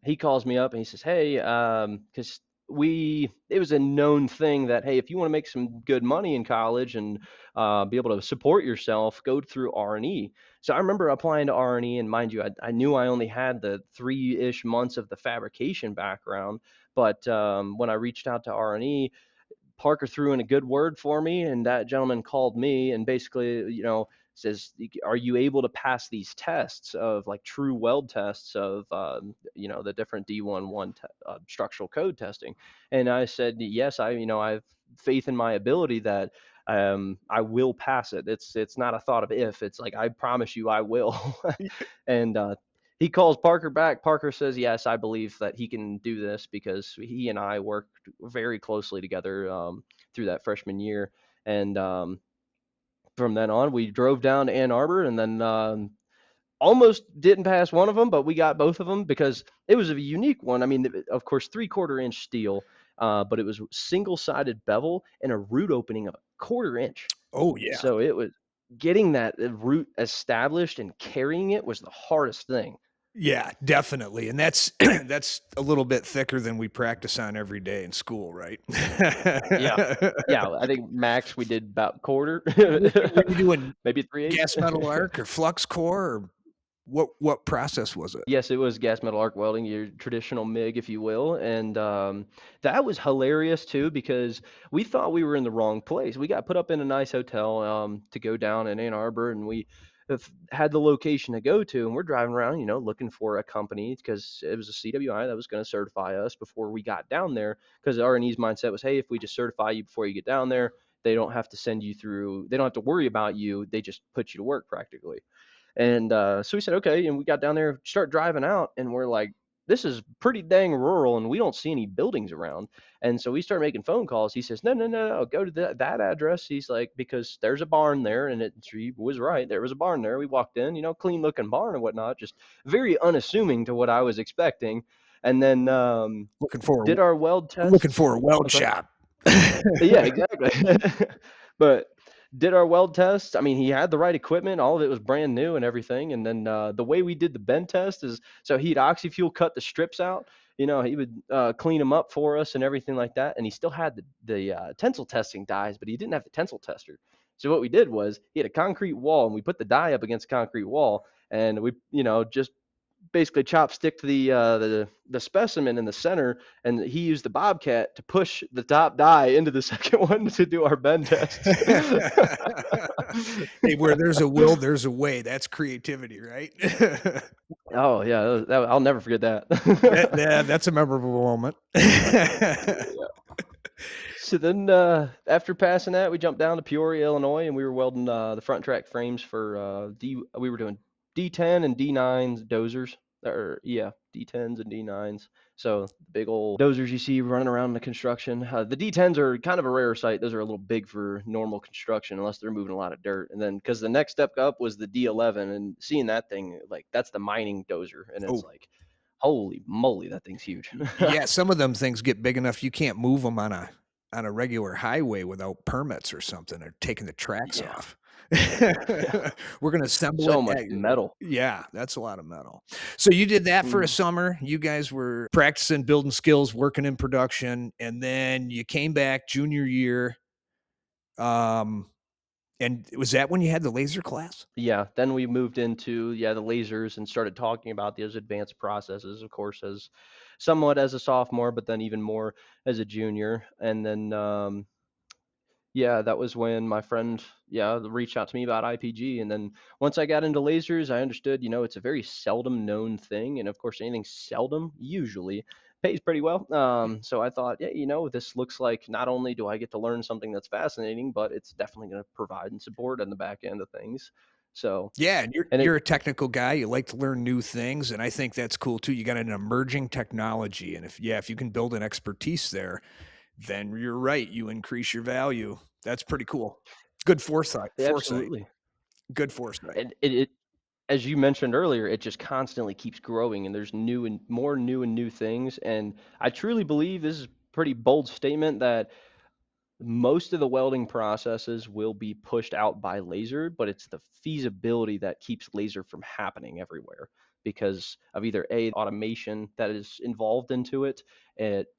He calls me up and he says, "Hey, because it was a known thing that hey, if you want to make some good money in college and be able to support yourself, go through R&E." So I remember applying to R&E, and mind you, I knew I only had the 3-ish months of the fabrication background. But when I reached out to R&E, Parker threw in a good word for me, and that gentleman called me and basically, says, "Are you able to pass these tests of like true weld tests of, the different D11 structural code testing?" And I said, "Yes, I have faith in my ability that." I will pass it. It's not a thought of if. It's like I promise you, I will. And he calls Parker back. Parker says, "Yes, I believe that he can do this because he and I worked very closely together through that freshman year." And from then on, we drove down to Ann Arbor and then almost didn't pass one of them, but we got both of them because it was a unique one. I mean, of course, 3/4 inch steel, but it was single sided bevel and a root opening of a 1/4 inch. Oh yeah, So it was getting that root established and carrying it was the hardest thing. yeah, definitely, and that's that's a little bit thicker than we practice on every day in school, right? Yeah. Yeah, I think max we did about quarter, Were you doing maybe 3/8. gas metal arc or flux core, or what process was it? Yes, it was gas metal arc welding, your traditional MIG, if you will, and that was hilarious too because we thought we were in the wrong place. We got put up in a nice hotel to go down in Ann Arbor, and we had the location to go to, and we're driving around, looking for a company because it was a CWI that was going to certify us before we got down there. Because R&E's mindset was, hey, if we just certify you before you get down there, they don't have to send you through. They don't have to worry about you. They just put you to work practically. And so we said, okay. And we got down there, start driving out, and we're like, this is pretty dang rural and we don't see any buildings around. And so we started making phone calls. He says, no, go to that address. He's like, because there's a barn there. And he was right. There was a barn there. We walked in, clean looking barn and whatnot, just very unassuming to what I was expecting. And then looking for did our weld looking test. for a weld I'm sorry. shop. Yeah, exactly. But did our weld test. I mean, he had the right equipment. All of it was brand new and everything. And then the way we did the bend test is so he'd oxy-fuel cut the strips out. He would clean them up for us and everything like that. And he still had the tensile testing dies, but he didn't have the tensile tester. So what we did was he had a concrete wall, and we put the die up against a concrete wall, and we, just basically chopstick the specimen in the center, and he used the bobcat to push the top die into the second one to do our bend test. Hey, where there's a will, there's a way. That's creativity, right? Oh yeah, I'll never forget that. That's a memorable moment. So then, after passing that, we jumped down to Peoria, Illinois, and we were welding the front track frames for we were doing D10 and D9s dozers, or yeah, D10s and D9s. So the big old dozers you see running around in the construction. The D10s are kind of a rare sight. Those are a little big for normal construction, unless they're moving a lot of dirt. And then because the next step up was the D11, and seeing that thing, like that's the mining dozer, and it's like, holy moly, that thing's huge. Yeah, some of them things get big enough you can't move them on a regular highway without permits or something, or taking the tracks off. We're going to assemble so much metal. Yeah, that's a lot of metal. So you did that for a summer. You guys were practicing building skills, working in production, and then you came back junior year. And was that when you had the laser class? Yeah, then we moved into the lasers and started talking about those advanced processes, of course, as somewhat as a sophomore, but then even more as a junior. And then yeah, that was when my friend reached out to me about IPG. And then once I got into lasers, I understood, it's a very seldom known thing. And of course, anything seldom usually pays pretty well. So I thought, this looks like not only do I get to learn something that's fascinating, but it's definitely going to provide and support on the back end of things. So yeah, you're a technical guy. You like to learn new things, and I think that's cool too. You got an emerging technology, and if you can build an expertise there, then you're right. You increase your value. That's pretty cool. Good foresight. Absolutely. Good foresight. And it as you mentioned earlier, it just constantly keeps growing, and there's more new things. And I truly believe, this is a pretty bold statement, that most of the welding processes will be pushed out by laser, but it's the feasibility that keeps laser from happening everywhere because of either automation that is involved into it,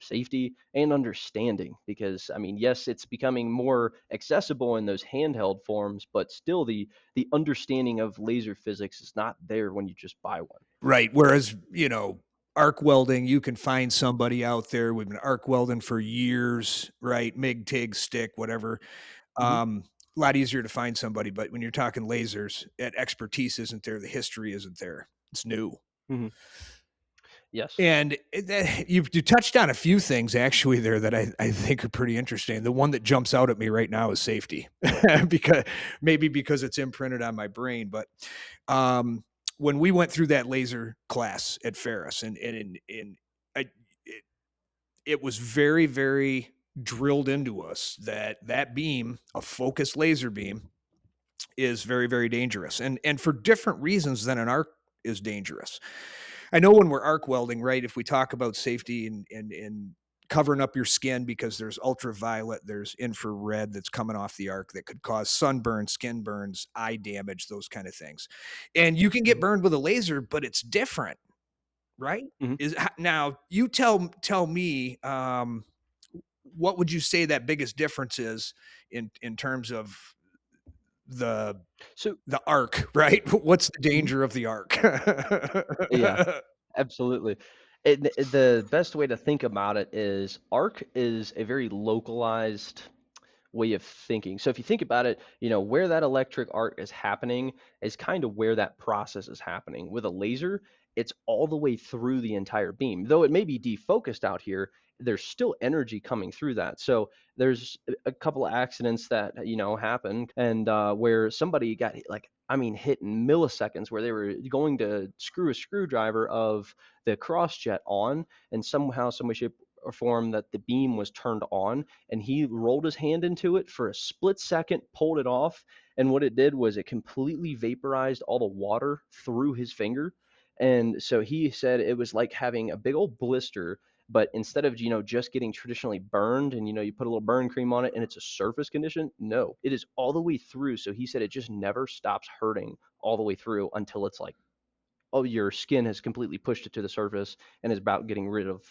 safety, and understanding. Because I mean, yes, it's becoming more accessible in those handheld forms, but still the understanding of laser physics is not there when you just buy one. Right. Whereas, arc welding, you can find somebody out there. We've been arc welding for years, right? MIG, TIG, stick, whatever. A lot easier to find somebody, but when you're talking lasers, that expertise isn't there. The history isn't there. It's new. Yes. And you touched on a few things actually there that I think are pretty interesting. The one that jumps out at me right now is safety, because it's imprinted on my brain. But when we went through that laser class at Ferris, it was very, very drilled into us that beam, a focused laser beam, is very, very dangerous, and for different reasons than an arc is dangerous. I know when we're arc welding, right? If we talk about safety and covering up your skin, because there's ultraviolet, there's infrared that's coming off the arc that could cause sunburn, skin burns, eye damage, those kind of things. And you can get burned with a laser, but it's different, right? Now you tell me, what would you say that biggest difference is in terms of the arc, right? What's the danger of the arc? Yeah, absolutely. The best way to think about it is arc is a very localized way of thinking. So if you think about it, where that electric arc is happening is kind of where that process is happening. With a laser, it's all the way through the entire beam. Though it may be defocused out here, there's still energy coming through that. So there's a couple of accidents that happen, and where somebody got like, I mean, hit in milliseconds, where they were going to screw a screwdriver of the cross jet on, and somehow, some way, shape, or form, that the beam was turned on, and he rolled his hand into it for a split second, pulled it off, and what it did was it completely vaporized all the water through his finger. And so he said it was like having a big old blister, but instead of just getting traditionally burned, and you put a little burn cream on it and it's a surface condition, no, it is all the way through. So he said it just never stops hurting all the way through until it's like, oh, your skin has completely pushed it to the surface and is about getting rid of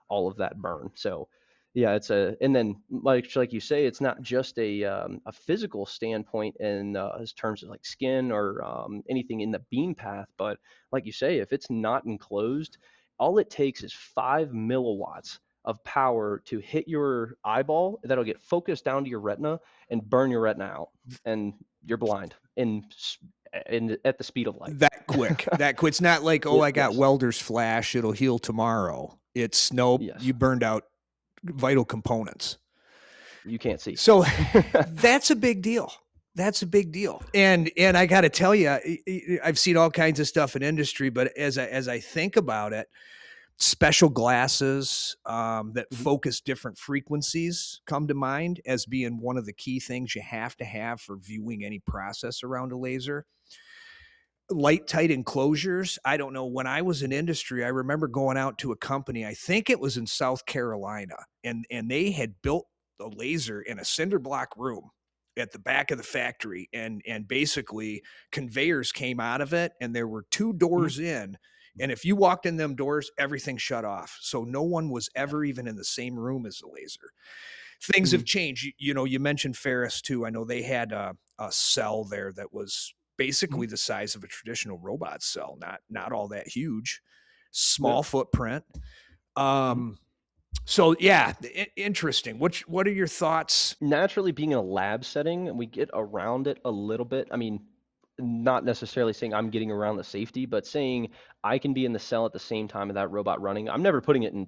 all of that burn. So yeah, and then like you say, it's not just a physical standpoint in as terms of like skin or anything in the beam path, but like you say, if it's not enclosed, all it takes is 5 milliwatts of power to hit your eyeball that'll get focused down to your retina and burn your retina out, and you're blind at the speed of light. That quick. It's not like, oh, I got Yes. welder's flash, it'll heal tomorrow. It's nope, Yes. you burned out vital components. You can't see. So that's a big deal. That's a big deal. And I got to tell you, I've seen all kinds of stuff in industry, but as I think about it, special glasses that Mhm. focus different frequencies come to mind as being one of the key things you have to have for viewing any process around a laser. Light tight enclosures. I don't know. When I was in industry, I remember going out to a company, I think it was in South Carolina, and they had built a laser in a cinder block room at the back of the factory, and basically conveyors came out of it, and there were two Mhm. doors in, and if you walked in them doors, everything shut off. So no one was Yeah. ever even in the same room as the laser. Things have Mhm. changed. You mentioned Ferris too. I know they had a cell there that was Mhm. basically the size of a traditional robot cell, not all that huge, Yeah. small footprint. Mhm. Um, so yeah, interesting. What are your thoughts? Naturally, being in a lab setting, we get around it a little bit. I mean, not necessarily saying I'm getting around the safety, but saying I can be in the cell at the same time of that robot running. I'm never putting it in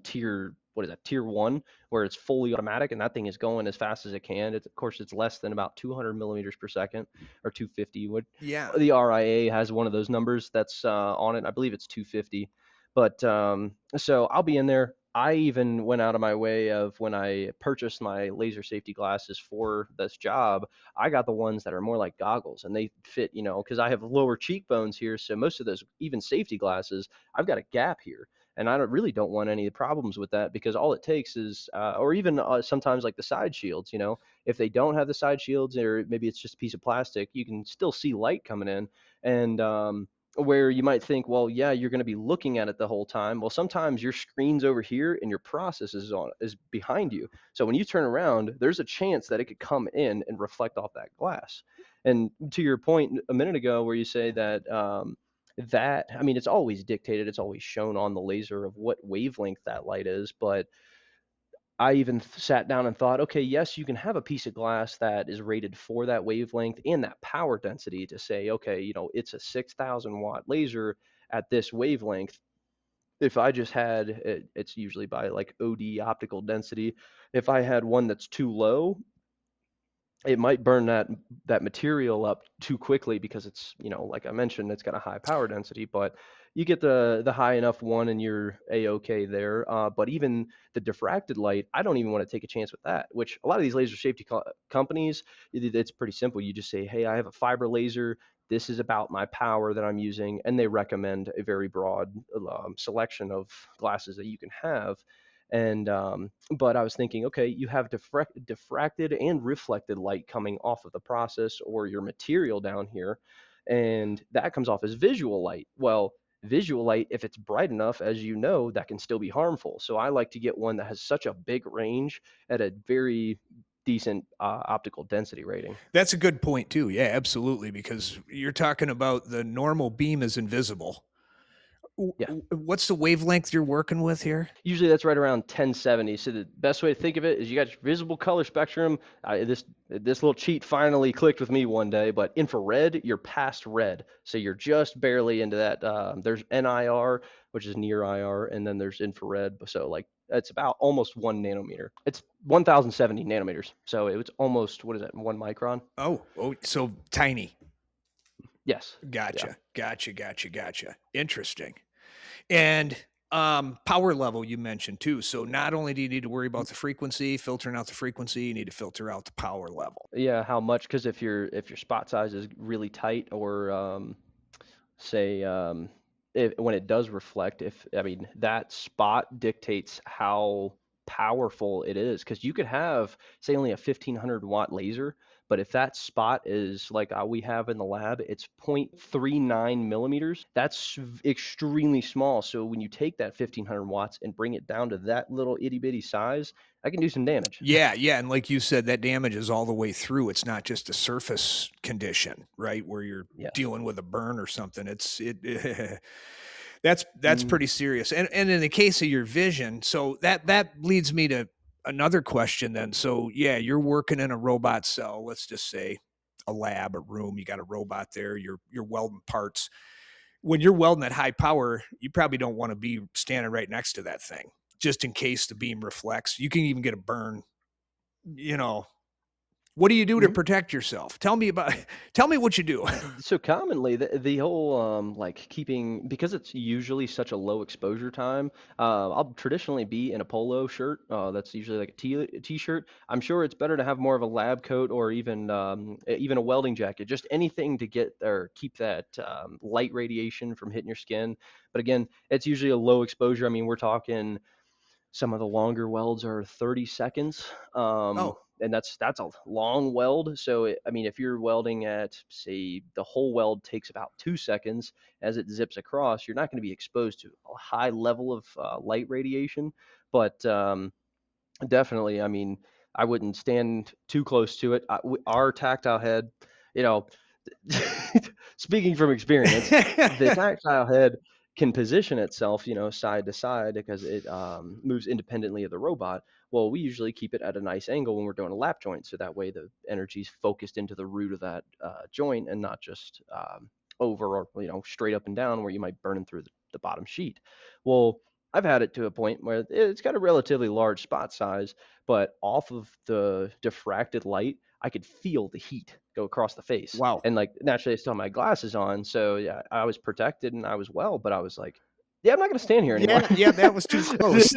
what is that, tier one, where it's fully automatic and that thing is going as fast as it can. Of course, it's less than about 200 millimeters per second, or 250. Yeah, The RIA has one of those numbers that's on it. I believe it's 250. But so I'll be in there. I even went out of my way of, when I purchased my laser safety glasses for this job, I got the ones that are more like goggles, and they fit, because I have lower cheekbones here. So most of those, even safety glasses, I've got a gap here. And I really don't want any problems with that, because all it takes is, or even sometimes like the side shields, if they don't have the side shields, or maybe it's just a piece of plastic, you can still see light coming in. And where you might think, well, yeah, you're going to be looking at it the whole time. Well, sometimes your screen's over here and your process is behind you. So when you turn around, there's a chance that it could come in and reflect off that glass. And to your point a minute ago, where you say that that, I mean, it's always dictated, it's always shown on the laser of what wavelength that light is, but I even sat down and thought, okay, yes, you can have a piece of glass that is rated for that wavelength and that power density to say, okay, it's a 6,000 watt laser at this wavelength. If I just had it's usually by like OD, optical density. If I had one that's too low, it might burn that material up too quickly, because it's, like I mentioned, it's got a high power density. But you get the high enough one and you're a-okay there. But even the diffracted light, I don't even want to take a chance with that, which a lot of these laser safety companies, it's pretty simple. You just say, hey, I have a fiber laser, this is about my power that I'm using, and they recommend a very broad selection of glasses that you can have. And but I was thinking, okay, you have diffracted and reflected light coming off of the process or your material down here, and that comes off as visual light. Well, visual light, if it's bright enough, as you know, that can still be harmful. So I like to get one that has such a big range at a very decent optical density rating. that's a good point too. Yeah, absolutely, because you're talking about the normal beam is invisible. Yeah. What's the wavelength you're working with here? Usually that's right around 1070. So the best way to think of it is you got your visible color spectrum. This little cheat finally clicked with me one day, but infrared, you're past red. So you're just barely into that. There's NIR, which is near IR, and then there's infrared. So like it's about almost 1 nanometer. It's 1070 nanometers. So it was almost, what is that, 1 micron? Oh, so tiny. Yes. Yeah. Gotcha. Interesting. And power level you mentioned too. So not only do you need to worry about the frequency, filtering out the frequency, you need to filter out the power level. Yeah, how much? Because if your spot size is really tight, or say when it does reflect, if I mean that spot dictates how powerful it is. Because you could have, say, only a 1500-watt laser, but if that spot is like we have in the lab, it's 0.39 millimeters. That's extremely small. So when you take that 1500 watts and bring it down to that little itty bitty size, I can do some damage. Yeah, and like you said, that damage is all the way through. It's not just a surface condition, right, where you're Yes. dealing with a burn or something. That's Mm. pretty serious. And in the case of your vision, so that leads me to another question then. So yeah, you're working in a robot cell, let's just say a lab, a room, you got a robot there, you're welding parts. When you're welding at high power, you probably don't want to be standing right next to that thing just in case the beam reflects. You can even get a burn, you know. What do you do to Mhm. protect yourself? Tell me what you do. So commonly, the whole like keeping, because it's usually such a low exposure time. I'll traditionally be in a polo shirt. That's usually like a t-shirt. I'm sure it's better to have more of a lab coat, or even a welding jacket, just anything to get or keep that light radiation from hitting your skin. But again, it's usually a low exposure. I mean, we're talking some of the longer welds are 30 seconds, Oh, and that's a long weld. So I mean, if you're welding at, say, the whole weld takes about 2 seconds as it zips across, you're not going to be exposed to a high level of light radiation. But definitely, I mean, I wouldn't stand too close to it. Our tactile head, you know, speaking from experience, the tactile head can position itself, side to side, because it moves independently of the robot. Well, we usually keep it at a nice angle when we're doing a lap joint, so that way the energy's focused into the root of that joint, and not just over, or straight up and down, where you might burn through the bottom sheet. Well, I've had it to a point where it's got a relatively large spot size, but off of the diffracted light, I could feel the heat go across the face. wow. And like naturally, I still had my glasses on, so yeah, I was protected and I was well. But I was like, yeah, I'm not gonna stand here anymore. Yeah, that was too close.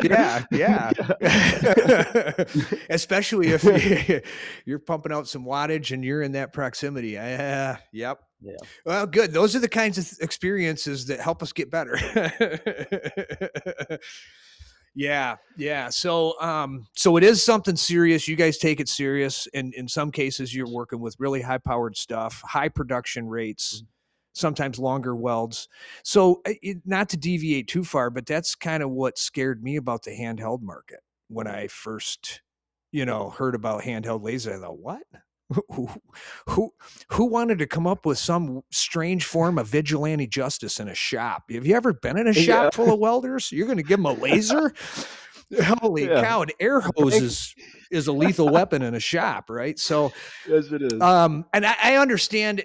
Yeah. Especially if you're pumping out some wattage and you're in that proximity. Yep. Yeah. Well, good. Those are the kinds of experiences that help us get better. Yeah. So it is something serious. You guys take it serious. And in some cases, you're working with really high powered stuff, high production rates, Mhm. sometimes longer welds. So not to deviate too far, but that's kind of what scared me about the handheld market when I first, heard about handheld laser. I thought, what? Who, who who wanted to come up with some strange form of vigilante justice in a shop? Have you ever been in a Yeah. shop full of welders? You're going to give them a laser? Holy Yeah. cow! An air hose Thank- is a lethal weapon in a shop, right? So, yes, it is. and I understand.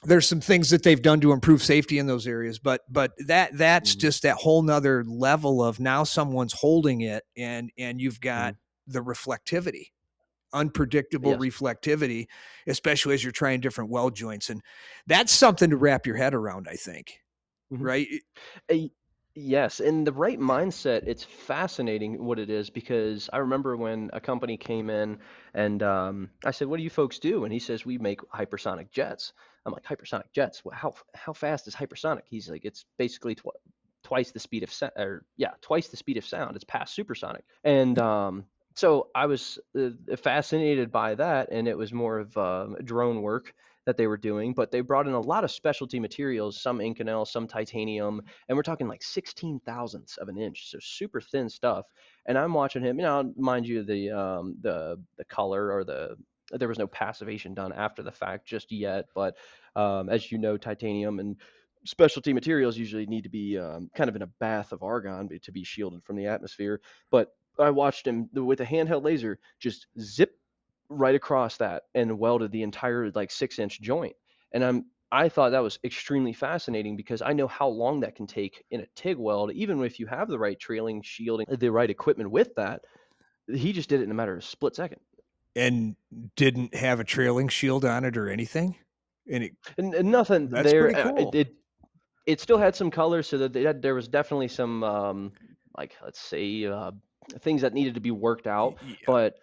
There's some things that they've done to improve safety in those areas, but that's Mhm. just that whole nother level of now someone's holding it, and you've got Mhm. the reflectivity, unpredictable Yes. reflectivity, especially as you're trying different weld joints. And that's something to wrap your head around, I think. Mhm. Right? Uh, Yes, in the right mindset, it's fascinating what it is, because I remember when a company came in, and I said, "What do you folks do?" And he says, "We make hypersonic jets." I'm like, "Hypersonic jets? Well, how fast is hypersonic?" He's like, "It's basically twice the speed of sound, or yeah, twice the speed of sound. It's past supersonic." And so I was fascinated by that, and it was more of drone work that they were doing, but they brought in a lot of specialty materials, some Inconel, some titanium, and we're talking like 16 thousandths of an inch, so super thin stuff. And I'm watching him, mind you, the color, or there was no passivation done after the fact just yet, but as you know, titanium and specialty materials usually need to be kind of in a bath of argon to be shielded from the atmosphere. But I watched him with a handheld laser just zip right across that and welded the entire like 6-inch joint. And I thought that was extremely fascinating because I know how long that can take in a TIG weld, even if you have the right trailing shielding, the right equipment with that. He just did it in a matter of a split second. And didn't have a trailing shield on it or anything. And nothing That's there. pretty cool. It still had some color, so that there was definitely some like, let's say, things that needed to be worked out. Yeah. But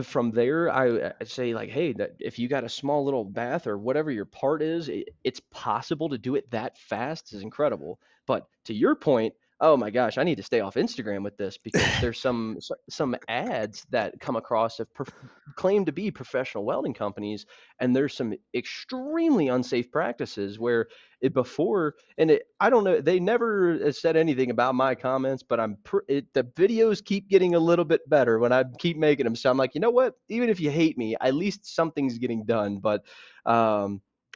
from there, I'd say like, hey, that if you got a small little bath or whatever your part is, it's possible to do it that fast is incredible. But to your point, oh my gosh, I need to stay off Instagram with this because there's some ads that come across of claim to be professional welding companies, and there's some extremely unsafe practices where before, and I don't know, they never said anything about my comments, but the videos keep getting a little bit better when I keep making them. So I'm like, you know what? Even if you hate me, at least something's getting done. But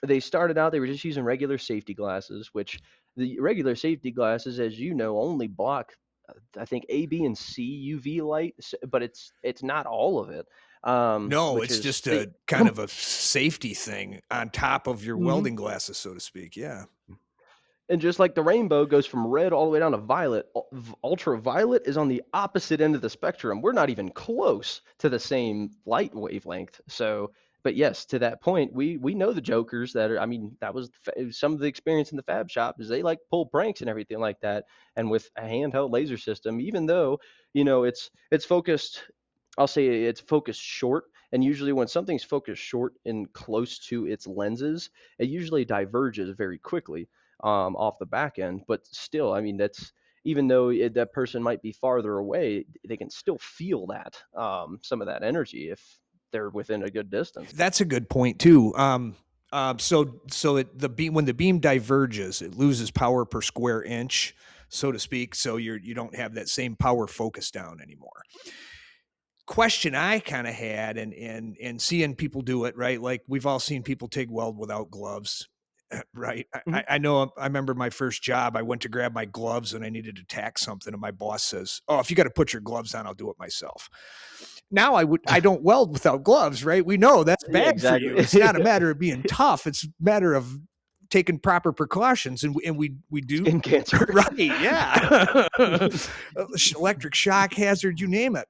they started out, they were just using regular safety glasses, which the regular safety glasses, as you know, only block, I think, A, B, and C UV light, but it's not all of it. No, Which it's is just a kind of a safety thing on top of your Mhm. welding glasses, so to speak. Yeah. And just like the rainbow goes from red all the way down to violet, ultraviolet is on the opposite end of the spectrum. We're not even close to the same light wavelength. So, but yes, to that point, we know the jokers that are. I mean, that was some of the experience in the fab shop is they like pull pranks and everything like that. And with a handheld laser system, even though it's focused, I'll say it's focused short. And usually, when something's focused short and close to its lenses, it usually diverges very quickly off the back end. But still, I mean, that's even though that person might be farther away, they can still feel that some of that energy if they're within a good distance. That's a good point too. The beam, when the beam diverges, it loses power per square inch, so to speak. So you don't have that same power focus down anymore. Question I kind of had, and seeing people do it, right? Like we've all seen people TIG weld without gloves, right? Mhm. I know. I remember my first job. I went to grab my gloves and I needed to tack something, and my boss says, "Oh, if you got to put your gloves on, I'll do it myself." Now I don't weld without gloves, right? We know that's Yeah, bad for you. exactly. It's not a matter of being tough. It's a matter of taking proper precautions, and we do. Skin cancer. Right, yeah. Electric shock hazard, you name it.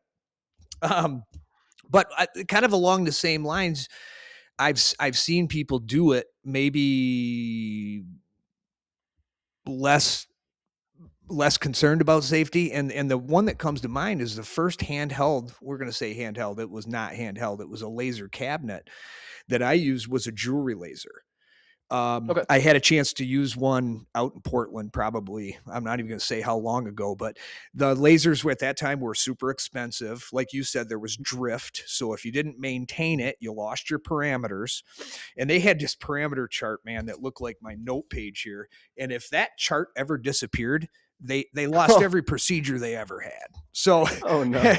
But kind of along the same lines, I've seen people do it maybe less concerned about safety, and the one that comes to mind is the first handheld. We're going to say handheld. It was not handheld. It was a laser cabinet that I used. Was a jewelry laser. Okay. I had a chance to use one out in Portland, probably. I'm not even going to say how long ago, but the lasers were at that time were super expensive. Like you said, there was drift. So if you didn't maintain it, you lost your parameters. And they had this parameter chart, man, that looked like my note page here. And if that chart ever disappeared, they lost every procedure they ever had. So Oh no.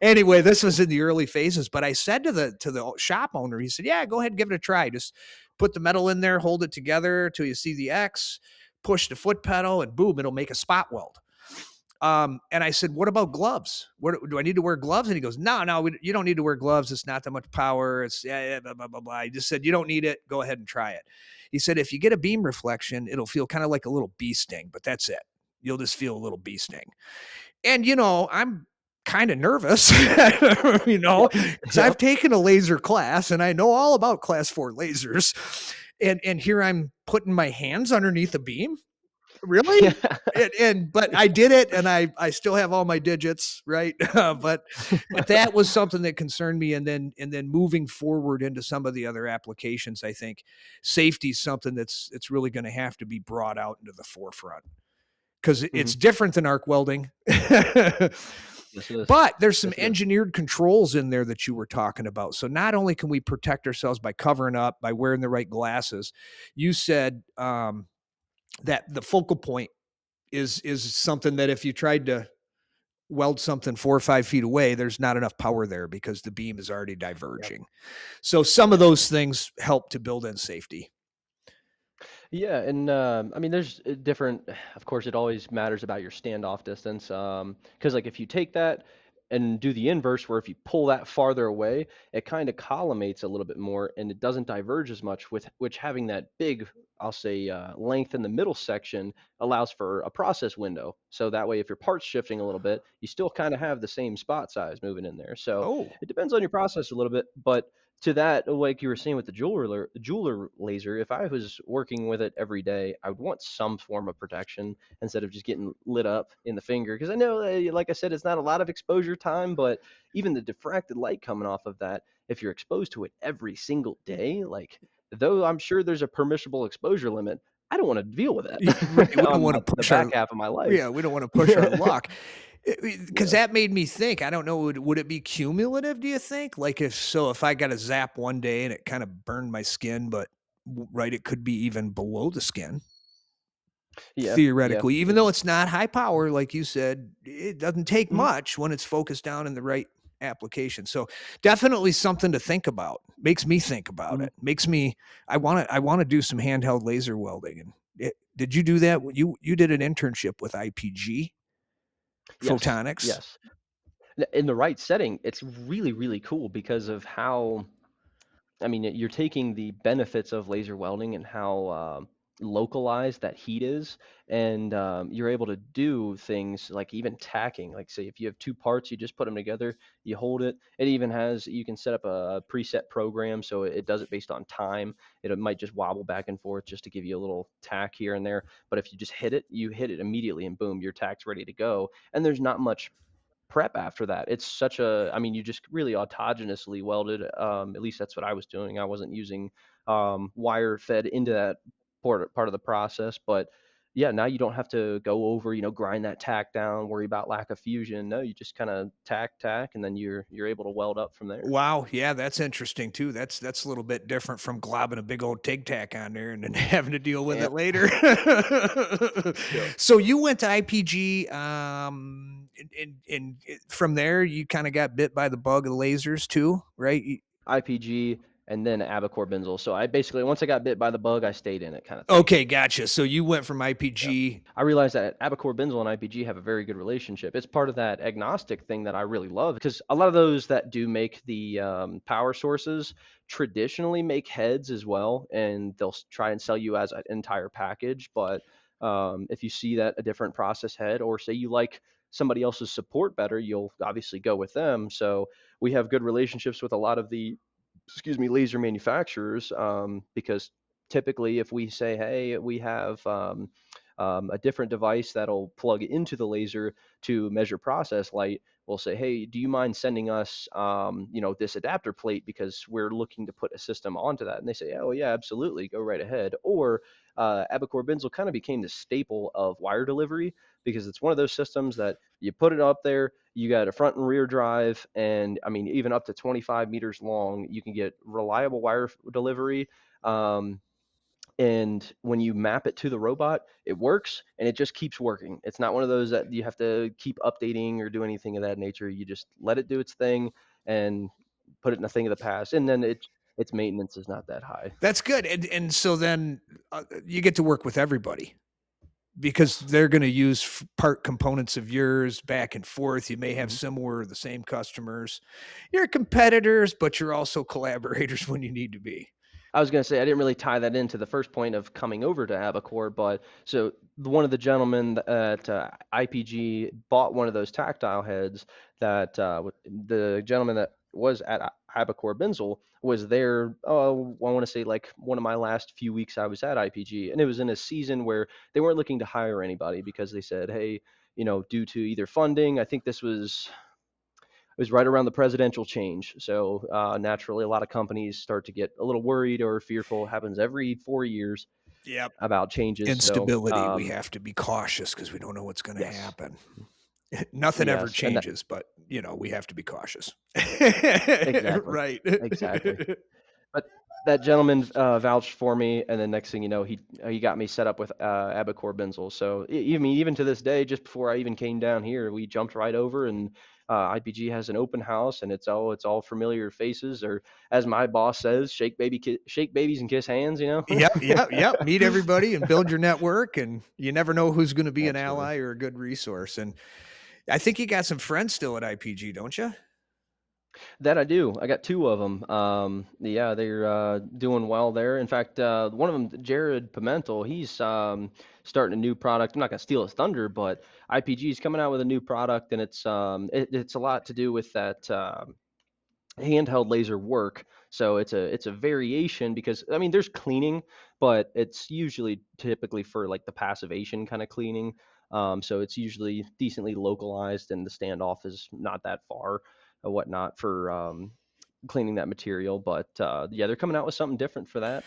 anyway, this was in the early phases, but I said to the shop owner, he said, "Yeah, go ahead and give it a try. Just put the metal in there, hold it together till you see the X, push the foot pedal, and boom, it'll make a spot weld." And I said, "What about gloves? Do I need to wear gloves?" And he goes, "No, you don't need to wear gloves. It's not that much power. It's blah, blah, blah, blah." He just said, "You don't need it. Go ahead and try it." He said, "If you get a beam reflection, it'll feel kind of like a little bee sting, but that's it. You'll just feel a little bee sting." And I'm kind of nervous, Yep. because I've Yep. taken a laser class and I know all about class 4 lasers. And here I'm putting my hands underneath a beam. Really? Yeah. But I did it, and I still have all my digits, right? But that was something that concerned me. And then moving forward into some of the other applications, I think safety is something that's really going to have to be brought out into the forefront, because it's Mhm. different than arc welding. Yes, it is. But there's some Yes, it is. engineered controls in there that you were talking about. So not only can we protect ourselves by covering up, by wearing the right glasses, you said that the focal point is something that if you tried to weld something 4 or 5 feet away, there's not enough power there because the beam is already Yep. diverging. So some of Yep. those things help to build in safety. Yeah, and I mean, there's different. Of course, it always matters about your standoff distance. Because like if you take that and do the inverse, where if you pull that farther away, it kind of collimates a little bit more, and it doesn't diverge as much. With which having that big, I'll say, length in the middle section allows for a process window. So that way, if your part's shifting a little bit, you still kind of have the same spot size moving in there. So Oh, it depends on your process a little bit, but to that, like you were saying with the jeweler laser, if I was working with it every day, I would want some form of protection instead of just getting lit up in the finger. Because I know, like I said, it's not a lot of exposure time, but even the diffracted light coming off of that, if you're exposed to it every single day, like though I'm sure there's a permissible exposure limit, I don't want to deal with right. that We don't on want to the push our back half of my life. Yeah, we don't want to push our luck. Because Yeah. that made me think. I don't know. Would it be cumulative? Do you think? Like if I got a zap one day and it kind of burned my skin, but right, it could be even below the skin Yeah. Yeah. theoretically. Even though it's not high power, like you said, it doesn't take Mhm. much when it's focused down in the right application. So definitely something to think about. Makes me think about Mhm. it. Makes me. I want to do some handheld laser welding. And did you do that? You did an internship with IPG Yes. Photonics. Yes. In the right setting, it's really, really cool because of how, I mean, you're taking the benefits of laser welding and how localized that heat is, and you're able to do things like even tacking. Like, say, if you have two parts, you just put them together, you hold it. It even has, you can set up a preset program so it does it based on time. It might just wobble back and forth just to give you a little tack here and there. But if you just hit it, you hit it immediately, and boom, your tack's ready to go. And there's not much prep after that. It's such a, I mean, you just really autogenously welded. At least that's what I was doing. I wasn't using wire fed into that part of the process. But yeah, now you don't have to go over, grind that tack down, worry about lack of fusion. No, you just kind of tack, and then you're able to weld up from there. Wow, yeah, that's interesting too. That's a little bit different from globbing a big old TIG tack on there and then having to deal with Yeah. it later. Yeah. So you went to IPG, and from there you kind of got bit by the bug of lasers too, right? IPG and then Abicor Binzel. So I basically, once I got bit by the bug, I stayed in it, kind of thing. Okay, gotcha. So you went from Yeah. IPG. I realized that Abicor Binzel and IPG have a very good relationship. It's part of that agnostic thing that I really love because a lot of those that do make the power sources traditionally make heads as well, and they'll try and sell you as an entire package. But if you see that a different process head, or say you like somebody else's support better, you'll obviously go with them. So we have good relationships with a lot of the, excuse me, laser manufacturers, because typically if we say, hey, we have a different device that'll plug into the laser to measure process light, we'll say, hey, do you mind sending us this adapter plate because we're looking to put a system onto that? And they say, oh yeah, absolutely, go right ahead. Or Abicor Binzel kind of became the staple of wire delivery because it's one of those systems that you put it up there, you got a front and rear drive, and I mean, even up to 25 meters long, you can get reliable wire delivery. And when you map it to the robot, it works and it just keeps working. It's not one of those that you have to keep updating or do anything of that nature. You just let it do its thing and put it in a thing of the past, and then its maintenance is not that high. That's good. And so then you get to work with everybody because Yes. they're going to use part components of yours back and forth. You may have Mhm. similar or the same customers. You're competitors, but you're also collaborators when you need to be. I was going to say I didn't really tie that into the first point of coming over to Abacor, but so one of the gentlemen at IPG bought one of those tactile heads that the gentleman that was at Abacor Binzel was there. Oh, I want to say like one of my last few weeks I was at IPG, and it was in a season where they weren't looking to hire anybody because they said, hey, due to either funding, I think this was, it was right around the presidential change. So naturally, a lot of companies start to get a little worried or fearful. It happens every 4 years Yep. about changes. So Instability. We have to be cautious because we don't know what's going to yes, happen. Nothing ever yes, and that, changes, but we have to be cautious. exactly, Right. exactly. But that gentleman vouched for me, and then next thing you know, he got me set up with Abicor Binzel. So even to this day, just before I even came down here, we jumped right over, and IPG has an open house, and it's all familiar faces, or as my boss says, shake babies and kiss hands. Yep, yep, yep. Meet everybody and build your network, and you never know who's going to be an Absolutely. ally or a good resource. And I think you got some friends still at IPG, don't you? That I do. I got two of them. Yeah, they're doing well there. In fact, one of them, Jared Pimentel, he's starting a new product. I'm not gonna steal his thunder, but IPG is coming out with a new product, and it's a lot to do with that handheld laser work. So it's a variation because I mean there's cleaning, but it's usually typically for like the passivation kind of cleaning. So it's usually decently localized, and the standoff is not that far or whatnot for cleaning that material. But yeah, they're coming out with something different for that.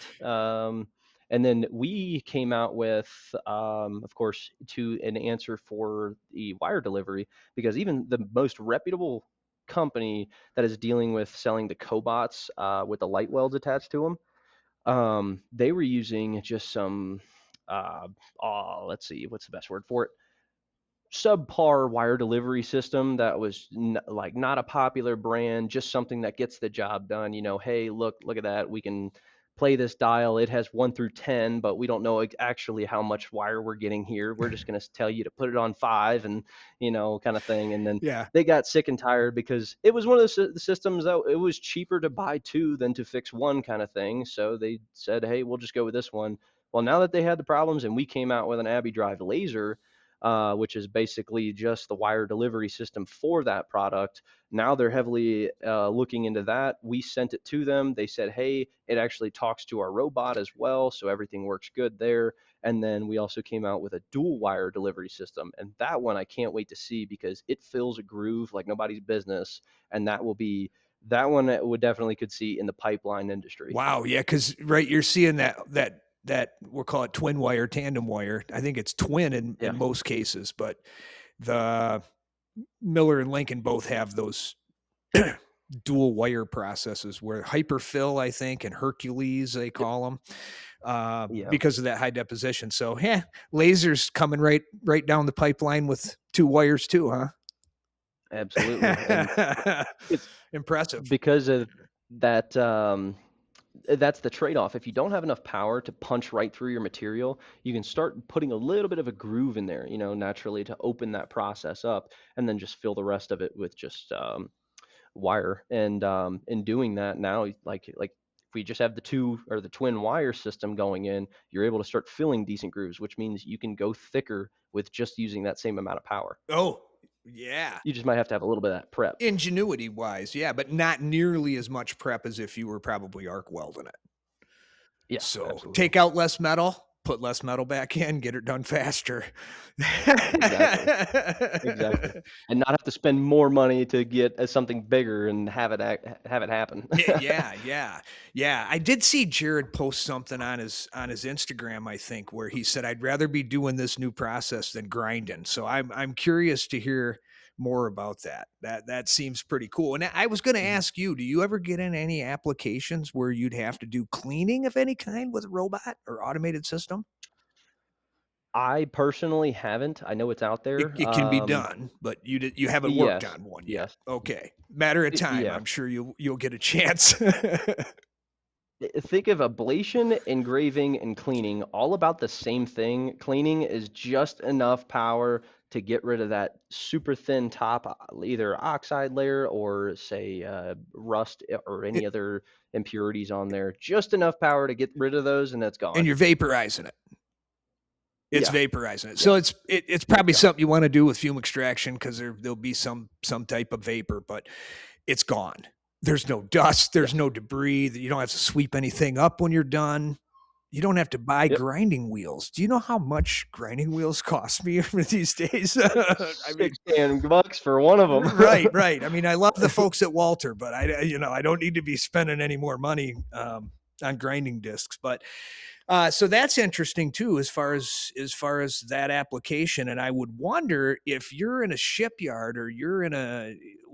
And then we came out with, of course, to an answer for the wire delivery, because even the most reputable company that is dealing with selling the cobots with the light welds attached to them, they were using just some, let's see, what's the best word for it? Subpar wire delivery system that was like not a popular brand, just something that gets the job done. Hey, look at that. We can play this dial. It has 1 through 10, but we don't know actually how much wire we're getting here. We're just going to tell you to put it on 5 and, kind of thing. And then Yeah. they got sick and tired because it was one of the systems that it was cheaper to buy two than to fix one kind of thing. So they said, hey, we'll just go with this one. Well, now that they had the problems and we came out with an Abby Drive laser, which is basically just the wire delivery system for that product. Now they're heavily looking into that. We sent it to them. They said, hey, it actually talks to our robot as well, so everything works good there. And then we also came out with a dual wire delivery system. And that one I can't wait to see because it fills a groove like nobody's business. And that one that would definitely could see in the pipeline industry. Wow. Yeah. Cause right. You're seeing that we'll call it twin wire, tandem wire. I think it's twin in Yeah. most cases, but the Miller and Lincoln both have those dual wire processes where hyperfill, I think, and Hercules, they Yep. call them, Yeah. because of that high deposition. So, yeah, lasers coming right down the pipeline with two wires too, huh? Absolutely. And it's Impressive. because of that. That's the trade-off. If you don't have enough power to punch right through your material, you can start putting a little bit of a groove in there, naturally to open that process up, and then just fill the rest of it with just wire. And in doing that, now, like if we just have the two or the twin wire system going in, you're able to start filling decent grooves, which means you can go thicker with just using that same amount of power. Oh, yeah. You just might have to have a little bit of that prep. Ingenuity wise, yeah, but not nearly as much prep as if you were probably arc welding it. Yeah, So absolutely. take out less metal, put less metal back in, get it done faster. Exactly. Exactly. And not have to spend more money to get something bigger and have it happen. Yeah. I did see Jared post something on his Instagram, I think, where he said, "I'd rather be doing this new process than grinding." So I'm curious to hear more about that. That seems pretty cool. And I was going to Mhm. ask you, do you ever get in any applications where you'd have to do cleaning of any kind with a robot or automated system? I personally haven't. I know it's out there. It can be done, but you haven't worked Yes, on one yet. yes. Okay. Matter of time. Yeah. I'm sure you'll get a chance. Think of ablation, engraving, and cleaning all about the same thing. Cleaning is just enough power to get rid of that super thin top, either oxide layer or say rust or any other impurities on there. Just enough power to get rid of those, and that's And gone. you're vaporizing it. It's Yeah. vaporizing it. Yeah. So it's There you probably go. something you want to do with fume extraction because there'll be some type of vapor, but it's gone. There's no dust, there's Yes. no debris. You don't have to sweep anything up when you're done. You don't have to buy Yep. grinding wheels. Do you know how much grinding wheels cost me these days? I mean, 16 bucks for one of them. right. I mean, I love the folks at Walter, but I don't need to be spending any more money on grinding discs. But so that's interesting too, as far as that application. And I would wonder if you're in a shipyard or you're in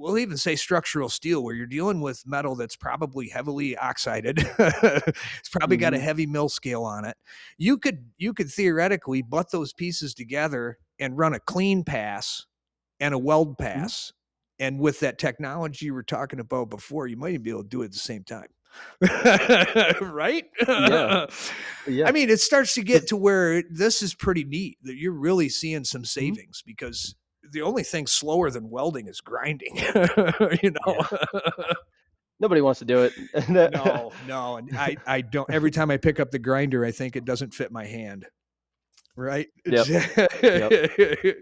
we'll even say structural steel, where you're dealing with metal that's probably heavily oxided. It's probably got a Hmm. heavy mill scale on it. You could theoretically butt those pieces together and run a clean pass and a weld Hmm. pass. And with that technology you were talking about before, you might even be able to do it at the same time. Right? Yeah, I yeah. mean, it starts to get It's to where this is pretty neat that you're really seeing some mhm. savings, because the only thing slower than welding is grinding. you know? Yeah. Nobody wants to do it. No. And I don't, every time I pick up the grinder, I think it doesn't fit my hand. Right? Yep, yep.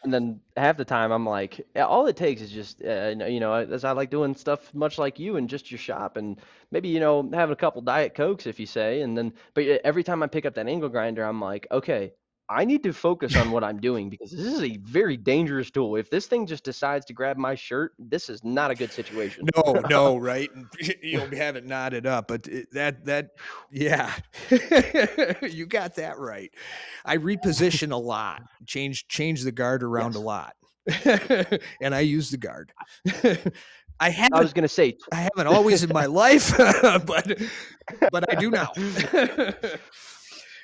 And then half the time I'm like, all it takes is just, as I like doing stuff much like you and just your shop, and maybe, having a couple Diet Cokes if you say, and then, but every time I pick up that angle grinder, I'm like, okay, I need to focus on what I'm doing because this is a very dangerous tool. If this thing just decides to grab my shirt, this is not a good situation. No, right? And you'll have it knotted up, but yeah, you got that right. I reposition a lot, change the guard around a Yes. lot, and I use the guard. I I haven't, was going to say, I haven't always in my life, but I do now.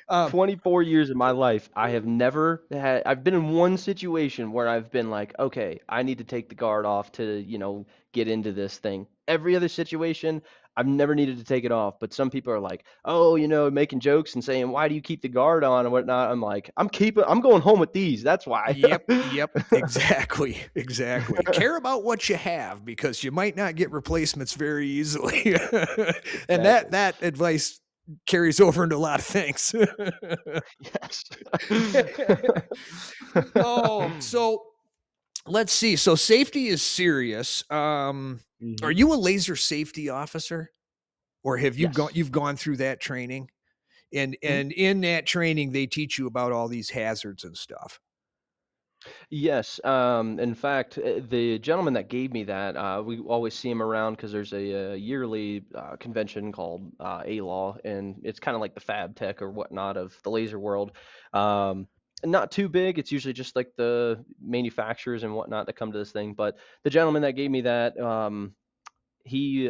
um, 24 years of my life, I have never had, I've been in one situation where I've been like, okay, I need to take the guard off to, get into this thing. Every other situation, I've never needed to take it off. But some people are like, oh, making jokes and saying, why do you keep the guard on and whatnot? I'm like, I'm going home with these. That's why. Yep, exactly. Care about what you have, because you might not get replacements very easily. And that Exactly. that advice carries over into a lot of things. Yes. Oh, so let's see. So safety is serious. Are Hmm. you a laser safety officer, or have Yes. you've gone through that training? And Mhm. and in that training, they teach you about all these hazards and stuff. Yes. In fact, the gentleman that gave me that, we always see him around because there's a yearly convention called A-Law, and it's kind of like the Fab Tech or whatnot of the laser world. Um, Not too big. It's usually just like the manufacturers and whatnot that come to this thing. But the gentleman that gave me that, he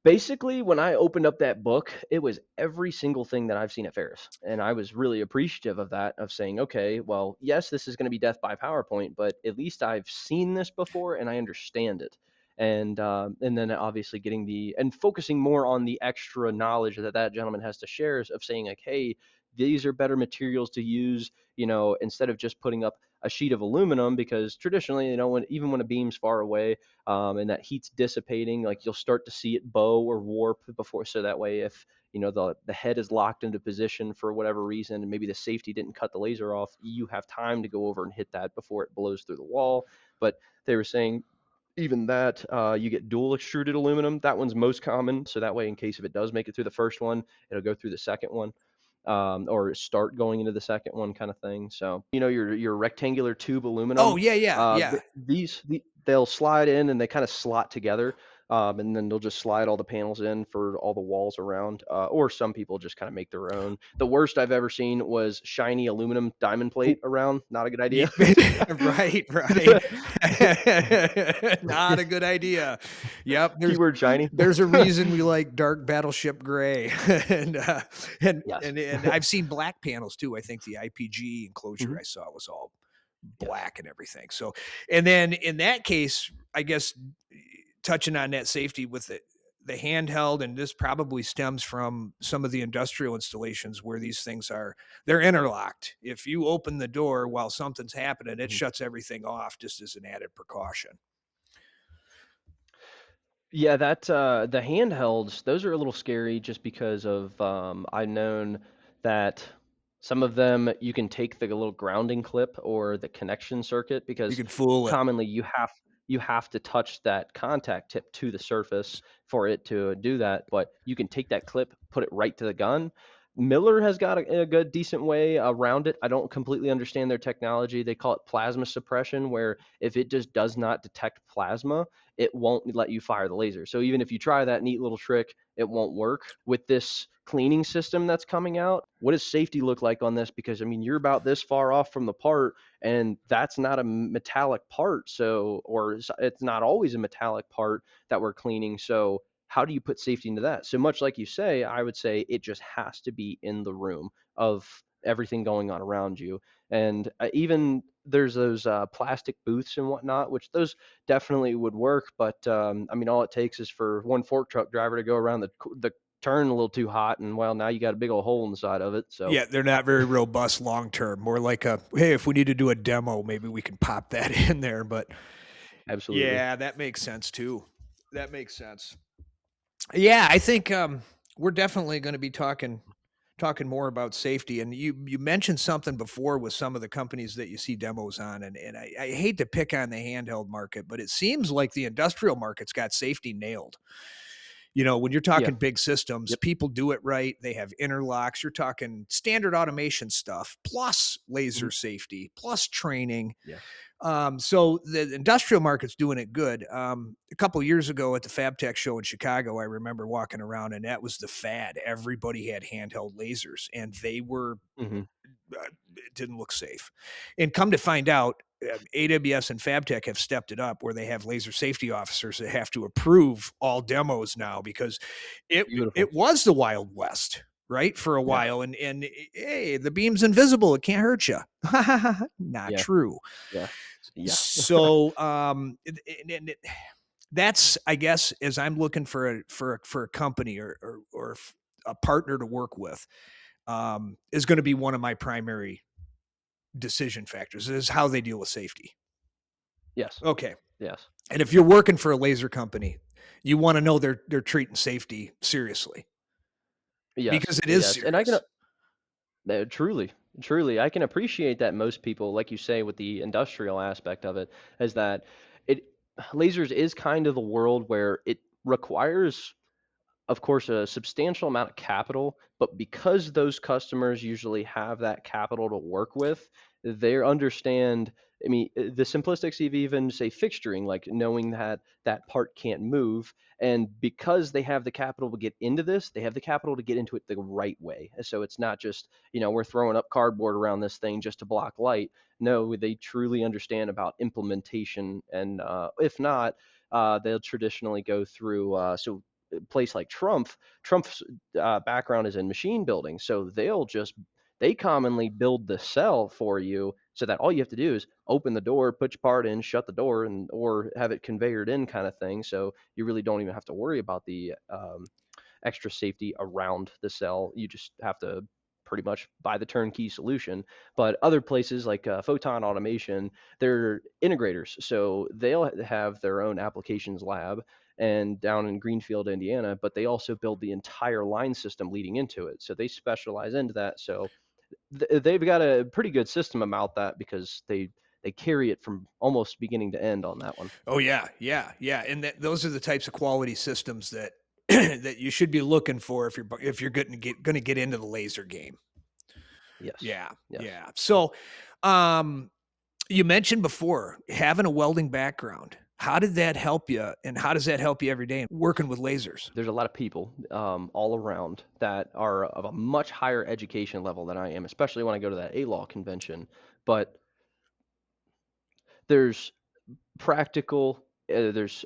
basically, when I opened up that book, it was every single thing that I've seen at Ferris. And I was really appreciative of that, of saying, okay, well, yes, this is going to be death by PowerPoint, but at least I've seen this before and I understand it. And then obviously getting and focusing more on the extra knowledge that that gentleman has to share, of saying like, hey, these are better materials to use, instead of just putting up a sheet of aluminum, because traditionally, even when a beam's far away, and that heat's dissipating, like you'll start to see it bow or warp before. So that way, if the head is locked into position for whatever reason, and maybe the safety didn't cut the laser off, you have time to go over and hit that before it blows through the wall. But they were saying even that, you get dual extruded aluminum. That one's most common. So that way, in case if it does make it through the first one, it'll go through the second one, or start going into the second one, kind of thing. So your rectangular tube Oh, aluminum, yeah. they'll slide in and they kind of slot together, and then they'll just slide all the panels in for all the walls around. Or some people just kind of make their own. The worst I've ever seen was shiny aluminum diamond plate around. Not a good idea. Right. Not a good idea. Yep, Keyword shiny. there's a reason we like dark battleship gray. and Yes. and I've seen black panels too. I think the IPG enclosure Mhm. I saw was all Yes. black and everything. So, and then in that case, I guess touching on that safety with the handheld, and this probably stems from some of the industrial installations where these things they're interlocked. If you open the door while something's happening, it Mhm. shuts everything off just as an added precaution. Yeah, the handhelds, those are a little scary just because of, I've known that some of them you can take the little grounding clip or the connection circuit, You because can fool it. commonly you have to touch that contact tip to the surface for it to do that. But you can take that clip, put it right to the gun. Miller has got a good decent way around it. I don't completely understand their technology. They call it plasma suppression, where if it just does not detect plasma, it won't let you fire the laser. So even if you try that neat little trick, it won't work. With this cleaning system that's coming out. What does safety look like on this? Because I mean, you're about this far off from the part, and that's not a metallic part. So, or it's not always a metallic part that we're cleaning. So, how do you put safety into that? So much like you say, I would say it just has to be in the room of everything going on around you. And even there's those plastic booths and whatnot, which those definitely would work. But I mean, all it takes is for one fork truck driver to go around the turn a little too hot, and well, now you got a big old hole in the side of it. So Yeah, they're not very robust long term. More like a, hey, if we need to do a demo, maybe we can pop that in there. But absolutely, yeah, that makes sense too. That makes sense. Yeah, I think we're definitely going to be talking more about safety. And you mentioned something before with some of the companies that you see demos on, and I hate to pick on the handheld market, but it seems like the industrial market's got safety nailed. You know, when you're yeah, talking big systems, yep, people do it right. They have interlocks. You're talking standard automation stuff, plus hmm laser safety, plus training. yes, So the industrial market's doing it good. A couple of years ago at the FabTech show in Chicago, I remember walking around, and that was the fad. Everybody had handheld lasers, and they were hmm it didn't look safe. And come to find out, AWS and FabTech have stepped it up where they have laser safety officers that have to approve all demos now because it beautiful, it was the Wild West, right, for a yeah, while. And hey, the beam's invisible; it can't hurt you. Not yeah, true. yeah, yeah, So that's, I guess, as I'm looking for a company or a partner to work with, is going to be one of my primary decision factors is how they deal with safety. yes, Okay. yes, And if you're working for a laser company, you want to know they're treating safety seriously yes, because it is yes, and I can serious. truly, truly, I can appreciate that most people, like you say, with the industrial aspect of it, is that it lasers is kind of the world where it requires, of course, a substantial amount of capital, but because those customers usually have that capital to work with, they understand. I mean, the simplistics of even say fixturing, like knowing that that part can't move, and because they have the capital to get into this, they have the capital to get into it the right way. So it's not just, we're throwing up cardboard around this thing just to block light. No, they truly understand about implementation, and if not, they'll traditionally go through. So a place like Trump's background is in machine building, so they commonly build the cell for you so that all you have to do is open the door, put your part in, shut the door, and or have it conveyored in kind of thing. So you really don't even have to worry about the extra safety around the cell. You just have to pretty much buy the turnkey solution. But other places like Photon Automation, they're integrators, so they'll have their own applications lab and down in Greenfield, Indiana, but they also build the entire line system leading into it. So they specialize into that. So they've got a pretty good system about that because they carry it from almost beginning to end on that one. Oh yeah, yeah, yeah. And those are the types of quality systems that that you should be looking for if you're going to get into the laser game. Yes. Yeah, Yes. yeah. So, um, you mentioned before having a welding background. How did that help you, and how does that help you every day in working with lasers? There's a lot of people all around that are of a much higher education level than I am, especially when I go to that A-Law convention. But there's practical, there's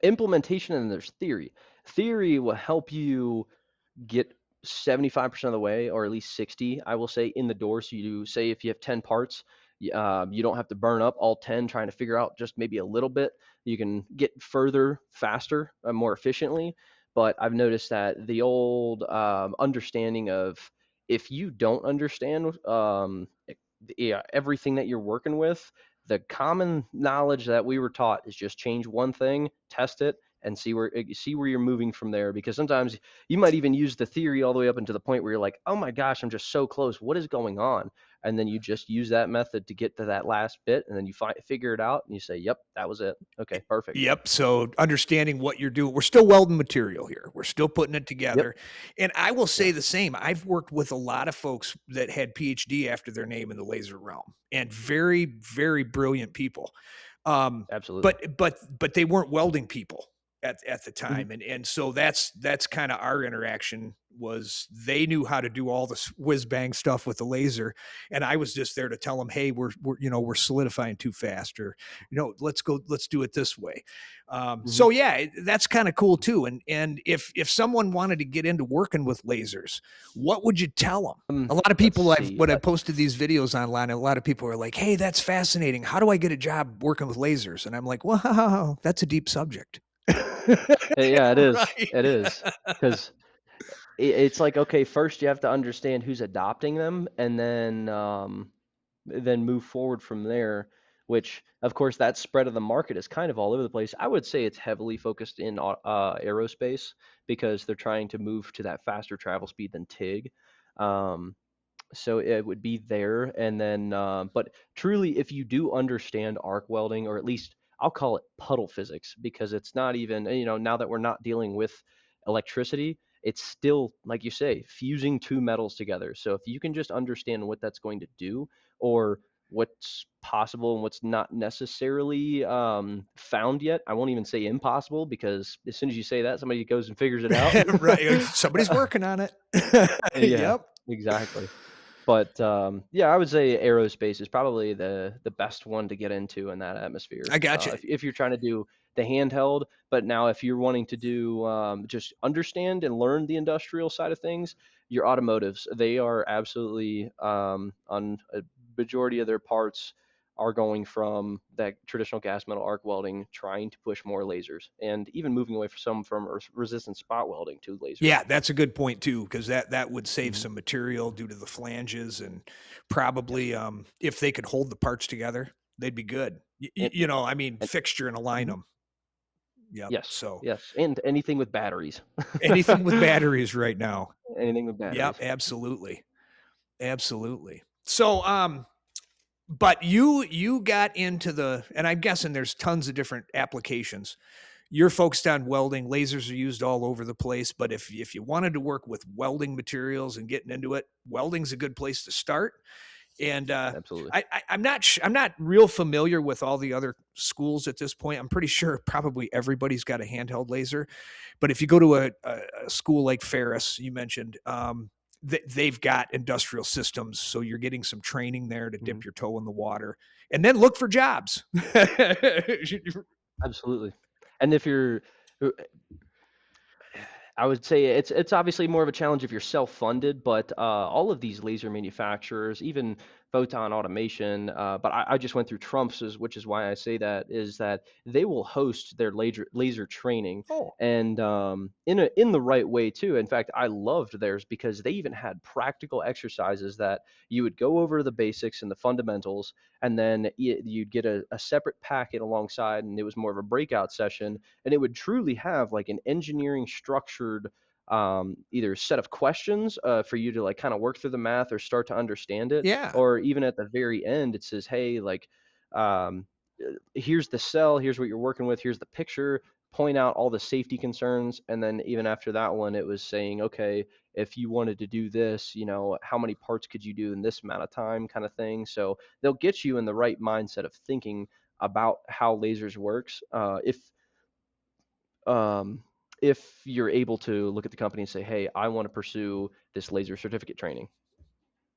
implementation, and there's theory. Theory will help you get 75% of the way, or at least 60, I will say, in the door. So you say if you have 10 parts, you don't have to burn up all 10 trying to figure out just maybe a little bit. You can get further faster, more efficiently. But I've noticed that the old understanding of if you don't understand yeah, everything that you're working with, the common knowledge that we were taught is just change one thing, test it, and see where you're moving from there. Because sometimes you might even use the theory all the way up into the point where you're like, oh my gosh, I'm just so close. What is going on? And then you just use that method to get to that last bit, and then you figure it out, and you say, yep, that was it. Okay, perfect. Yep. So understanding what you're doing, we're still welding material here. We're still putting it Yep. together. And I will say Yeah. the same. I've worked with a lot of folks that had PhD after their name in the laser realm, and very, very brilliant people. Um, Absolutely. but they weren't welding people. at the Mhm. time, and so that's kind of our interaction. Was they knew how to do all this whiz bang stuff with the laser, and I was just there to tell them, hey, we're solidifying too fast, or let's do it this way. Mhm. So yeah, that's kind of cool too. And if someone wanted to get into working with lasers, what would you tell them? A lot of Let's people, see. when I posted these videos online, a lot of people are like, "Hey, that's fascinating. How do I get a job working with lasers?" And I'm like, "Wow, that's a deep subject." Yeah, it is. Right. It is because it's like, okay, first you have to understand who's adopting them, and then move forward from there. Which, of course, that spread of the market is kind of all over the place. I would say it's heavily focused in aerospace because they're trying to move to that faster travel speed than TIG. Um, so it would be there, and then but truly, if you do understand arc welding, or at least I'll call it puddle physics, because it's not even, now that we're not dealing with electricity, it's still, like you say, fusing two metals together. So if you can just understand what that's going to do, or what's possible and what's not necessarily found yet. I won't even say impossible, because as soon as you say that, somebody goes and figures it out. Right. Somebody's working on it. Yeah, Yep. exactly. But yeah, I would say aerospace is probably the best one to get into in that atmosphere. I got you. If you're trying to do the handheld, but now if you're wanting to do just understand and learn the industrial side of things, your automotives, they are absolutely on a majority of their parts are going from that traditional gas metal arc welding, trying to push more lasers, and even moving away from resistance spot welding to lasers. Yeah, that's a good point too, because that would save Hmm. some material due to the flanges, and Yes. probably if they could hold the parts together, they'd be good. And, I mean, and fixture and align mhm. them. Yep. Yes, So yes, and anything with batteries. anything with batteries right now. Anything with Yep, batteries. absolutely. Absolutely. So but you got into and I'm guessing there's tons of different applications. You're focused on welding. Lasers are used all over the place, but if you wanted to work with welding materials and getting into it, welding's a good place to start. And Absolutely. I'm not real familiar with all the other schools at this point. I'm pretty sure probably everybody's got a handheld laser, but if you go to a school like Ferris, you mentioned, they've got industrial systems, so you're getting some training there to Mhm. dip your toe in the water, and then look for jobs. Absolutely. And if you're I would say it's obviously more of a challenge if you're self-funded, but all of these laser manufacturers, even Photon Automation, but I just went through Trump's, which is why I say that, is that they will host their laser training, Oh, and in the right way too. In fact, I loved theirs because they even had practical exercises that you would go over the basics and the fundamentals, and then you'd get a separate packet alongside, and it was more of a breakout session, and it would truly have like an engineering structured either set of questions for you to like kind of work through the math or start to understand it, yeah. or even at the very end it says, hey, like um, here's the cell, here's what you're working with, here's the picture, point out all the safety concerns, and then even after that one it was saying, okay, if you wanted to do this, how many parts could you do in this amount of time, kind of thing. So they'll get you in the right mindset of thinking about how lasers works. Um, if you're able to look at the company and say, "Hey, I want to pursue this laser certificate training."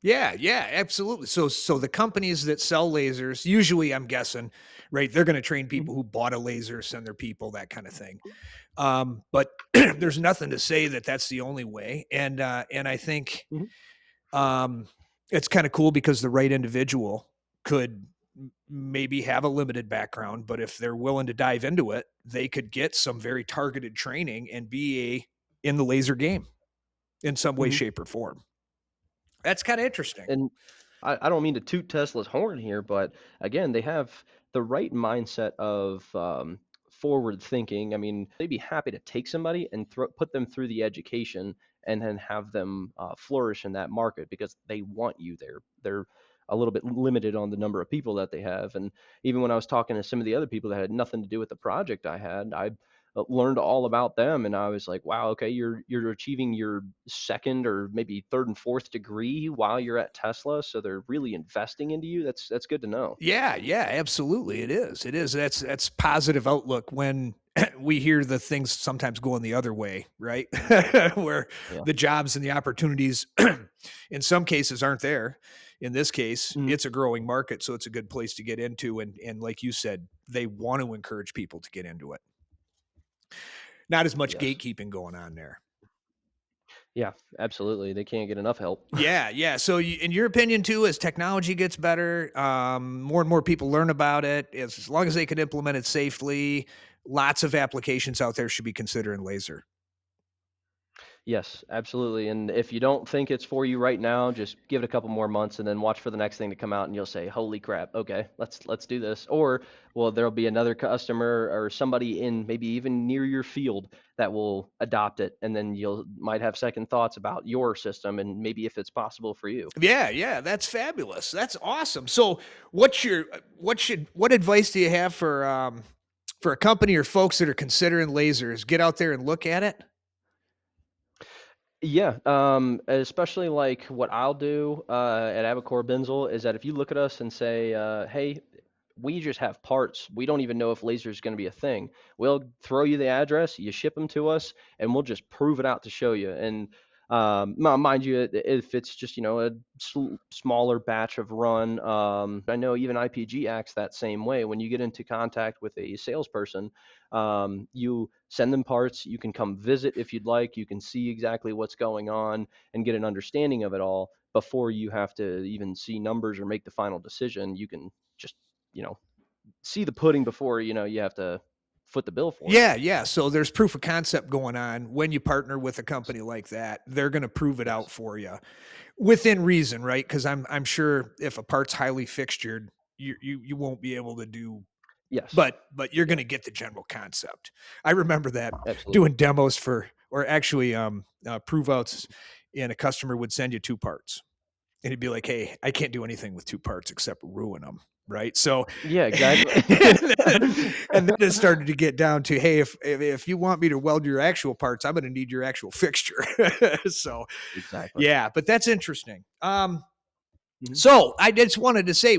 Yeah, yeah, absolutely. So the companies that sell lasers, usually I'm guessing, right, they're going to train Mhm, people who bought a laser, send their people, that kind of thing. But there's nothing to say that that's the only way. And I think mhm, um, it's kind of cool because the right individual could maybe have a limited background, but if they're willing to dive into it, they could get some very targeted training and be in the laser game in some way, mhm. shape, or form. That's kind of interesting. And I don't mean to toot Tesla's horn here, but again, they have the right mindset of forward thinking. I mean, they'd be happy to take somebody and put them through the education and then have them flourish in that market because they want you there. They're a little bit limited on the number of people that they have. And even when I was talking to some of the other people that had nothing to do with the project I had, I learned all about them, and I was like, wow, okay, you're achieving your second or maybe third and fourth degree while you're at Tesla, so they're really investing into you. That's good to know. Yeah, yeah, absolutely. It is. It is. That's positive outlook when we hear the things sometimes going the other way, right? Where Yeah. the jobs and the opportunities in some cases aren't there. In this case, Mhm. it's a growing market, so it's a good place to get into. And like you said, they want to encourage people to get into it. Not as much Yes. gatekeeping going on there. Yeah, absolutely. They can't get enough help. Yeah, yeah. So, in your opinion, too, as technology gets better, more and more people learn about it. As long as they can implement it safely, lots of applications out there should be considering laser. Yes, absolutely. And if you don't think it's for you right now, just give it a couple more months and then watch for the next thing to come out and you'll say, "Holy crap, okay, let's do this." Or, well, there'll be another customer or somebody in maybe even near your field that will adopt it and then you'll might have second thoughts about your system and maybe if it's possible for you. Yeah, yeah, that's fabulous. That's awesome. So, what advice do you have for a company or folks that are considering lasers? Get out there and look at it. Yeah, especially like what I'll do at Abicor Binzel is that if you look at us and say, "Hey, we just have parts. We don't even know if laser is going to be a thing." We'll throw you the address, you ship them to us, and we'll just prove it out to show you. And mind you, if it's just a smaller batch of run, I know even IPG acts that same way. When you get into contact with a salesperson, you send them parts. You can come visit if you'd like. You can see exactly what's going on and get an understanding of it all before you have to even see numbers or make the final decision. You can just you know see the pudding before you have to foot the bill for it. Yeah, yeah. So there's proof of concept going on when you partner with a company like that. They're going to prove it out Yes. for you within reason, right? Because I'm sure if a part's highly fixtured, you won't be able to do, Yes. but you're Yeah. going to get the general concept. I remember that Absolutely. doing demos for, or actually prove outs, and a customer would send you two parts, and he'd be like, "Hey, I can't do anything with two parts except ruin them." Right. So, Yeah. Exactly. and then it started to get down to, hey, if you want me to weld your actual parts, I'm going to need your actual fixture. So, Exactly. yeah, but that's interesting. Mhm. So I just wanted to say,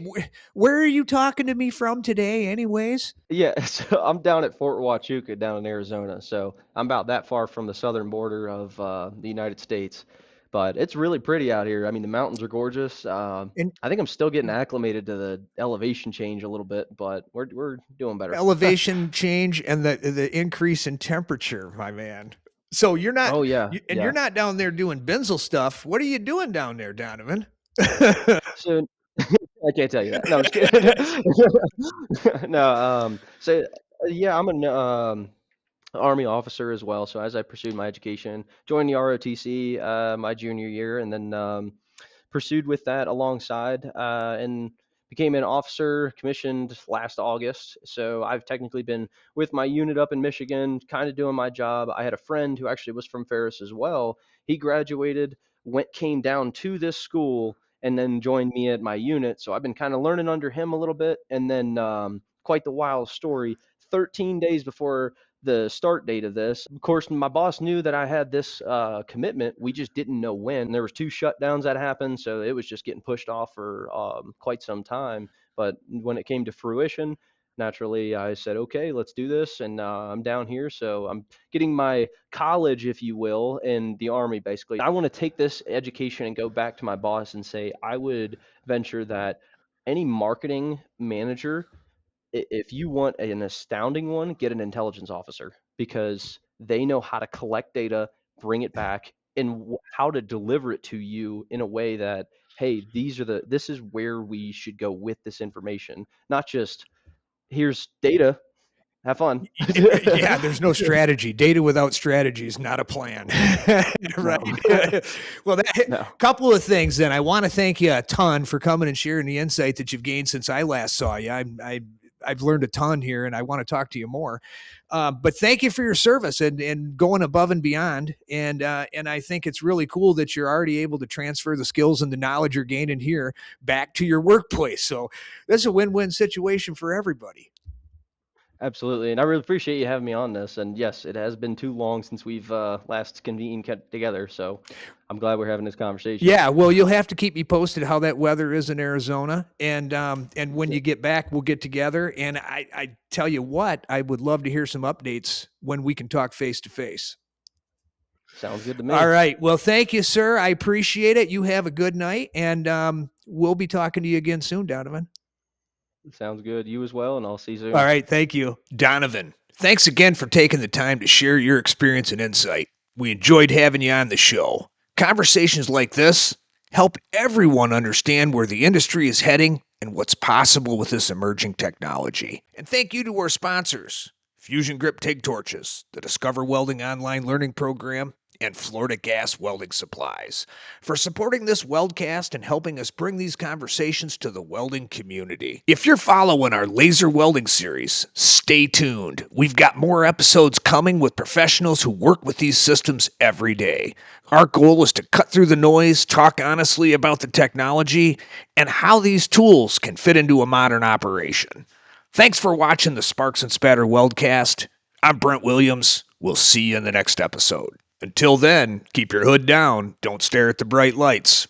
where are you talking to me from today, anyways? Yeah, so I'm down at Fort Huachuca down in Arizona, so I'm about that far from the southern border of the United States. But it's really pretty out here. I mean, the mountains are gorgeous. And I think I'm still getting acclimated to the elevation change a little bit, but we're doing better. elevation change and the increase in temperature, my man. So you're not, Oh yeah, and you're yeah. not down there doing Binzel stuff. What are you doing down there, Donovan? So I can't tell you that. No, I'm just kidding. No, yeah, I'm an Army officer as well. So as I pursued my education, joined the ROTC my junior year, and then pursued with that alongside, and became an officer commissioned last August. So I've technically been with my unit up in Michigan, kind of doing my job. I had a friend who actually was from Ferris as well. He graduated, came down to this school, and then joined me at my unit. So I've been kind of learning under him a little bit, and then quite the wild story. 13 days before the start date of this. Of course, my boss knew that I had this commitment. We just didn't know when. There was two shutdowns that happened, so it was just getting pushed off for quite some time. But when it came to fruition, naturally, I said, "Okay, let's do this." And I'm down here, so I'm getting my college, if you will, in the Army. Basically, I want to take this education and go back to my boss and say I would venture that any marketing manager, if you want an astounding one, get an intelligence officer because they know how to collect data, bring it back, and how to deliver it to you in a way that, hey, this is where we should go with this information, not just here's data, have fun. Yeah, there's no strategy. Data without strategy is not a plan. Right. No, Well, that no, couple of things then. I want to thank you a ton for coming and sharing the insight that you've gained since I last saw you. I've learned a ton here and I want to talk to you more. But thank you for your service and going above and beyond. And I think it's really cool that you're already able to transfer the skills and the knowledge you're gaining here back to your workplace. So this is a win-win situation for everybody. Absolutely, and I really appreciate you having me on this. And yes, it has been too long since we've last convened kept together, so I'm glad we're having this conversation. Yeah, well, you'll have to keep me posted how that weather is in Arizona, and when Yeah, you get back, we'll get together. And I tell you what, I would love to hear some updates when we can talk face to face. sounds good to All me. right. Well, thank you, sir. I appreciate it. You have a good night, and we'll be talking to you again soon, Donovan. Sounds good. You as well, and I'll see you All soon. right. Thank you. Donovan, thanks again for taking the time to share your experience and insight. We enjoyed having you on the show. Conversations like this help everyone understand where the industry is heading and what's possible with this emerging technology. And thank you to our sponsors, Fusion Grip TIG Torches, the Discover Welding online learning program, and Florida Gas Welding Supplies for supporting this Weldcast and helping us bring these conversations to the welding community. If you're following our Laser Welding Series, stay tuned. We've got more episodes coming with professionals who work with these systems every day. Our goal is to cut through the noise, talk honestly about the technology, and how these tools can fit into a modern operation. Thanks for watching the Sparks N Spatter Weldcast. I'm Brent Williams. We'll see you in the next episode. Until then, keep your hood down. Don't stare at the bright lights.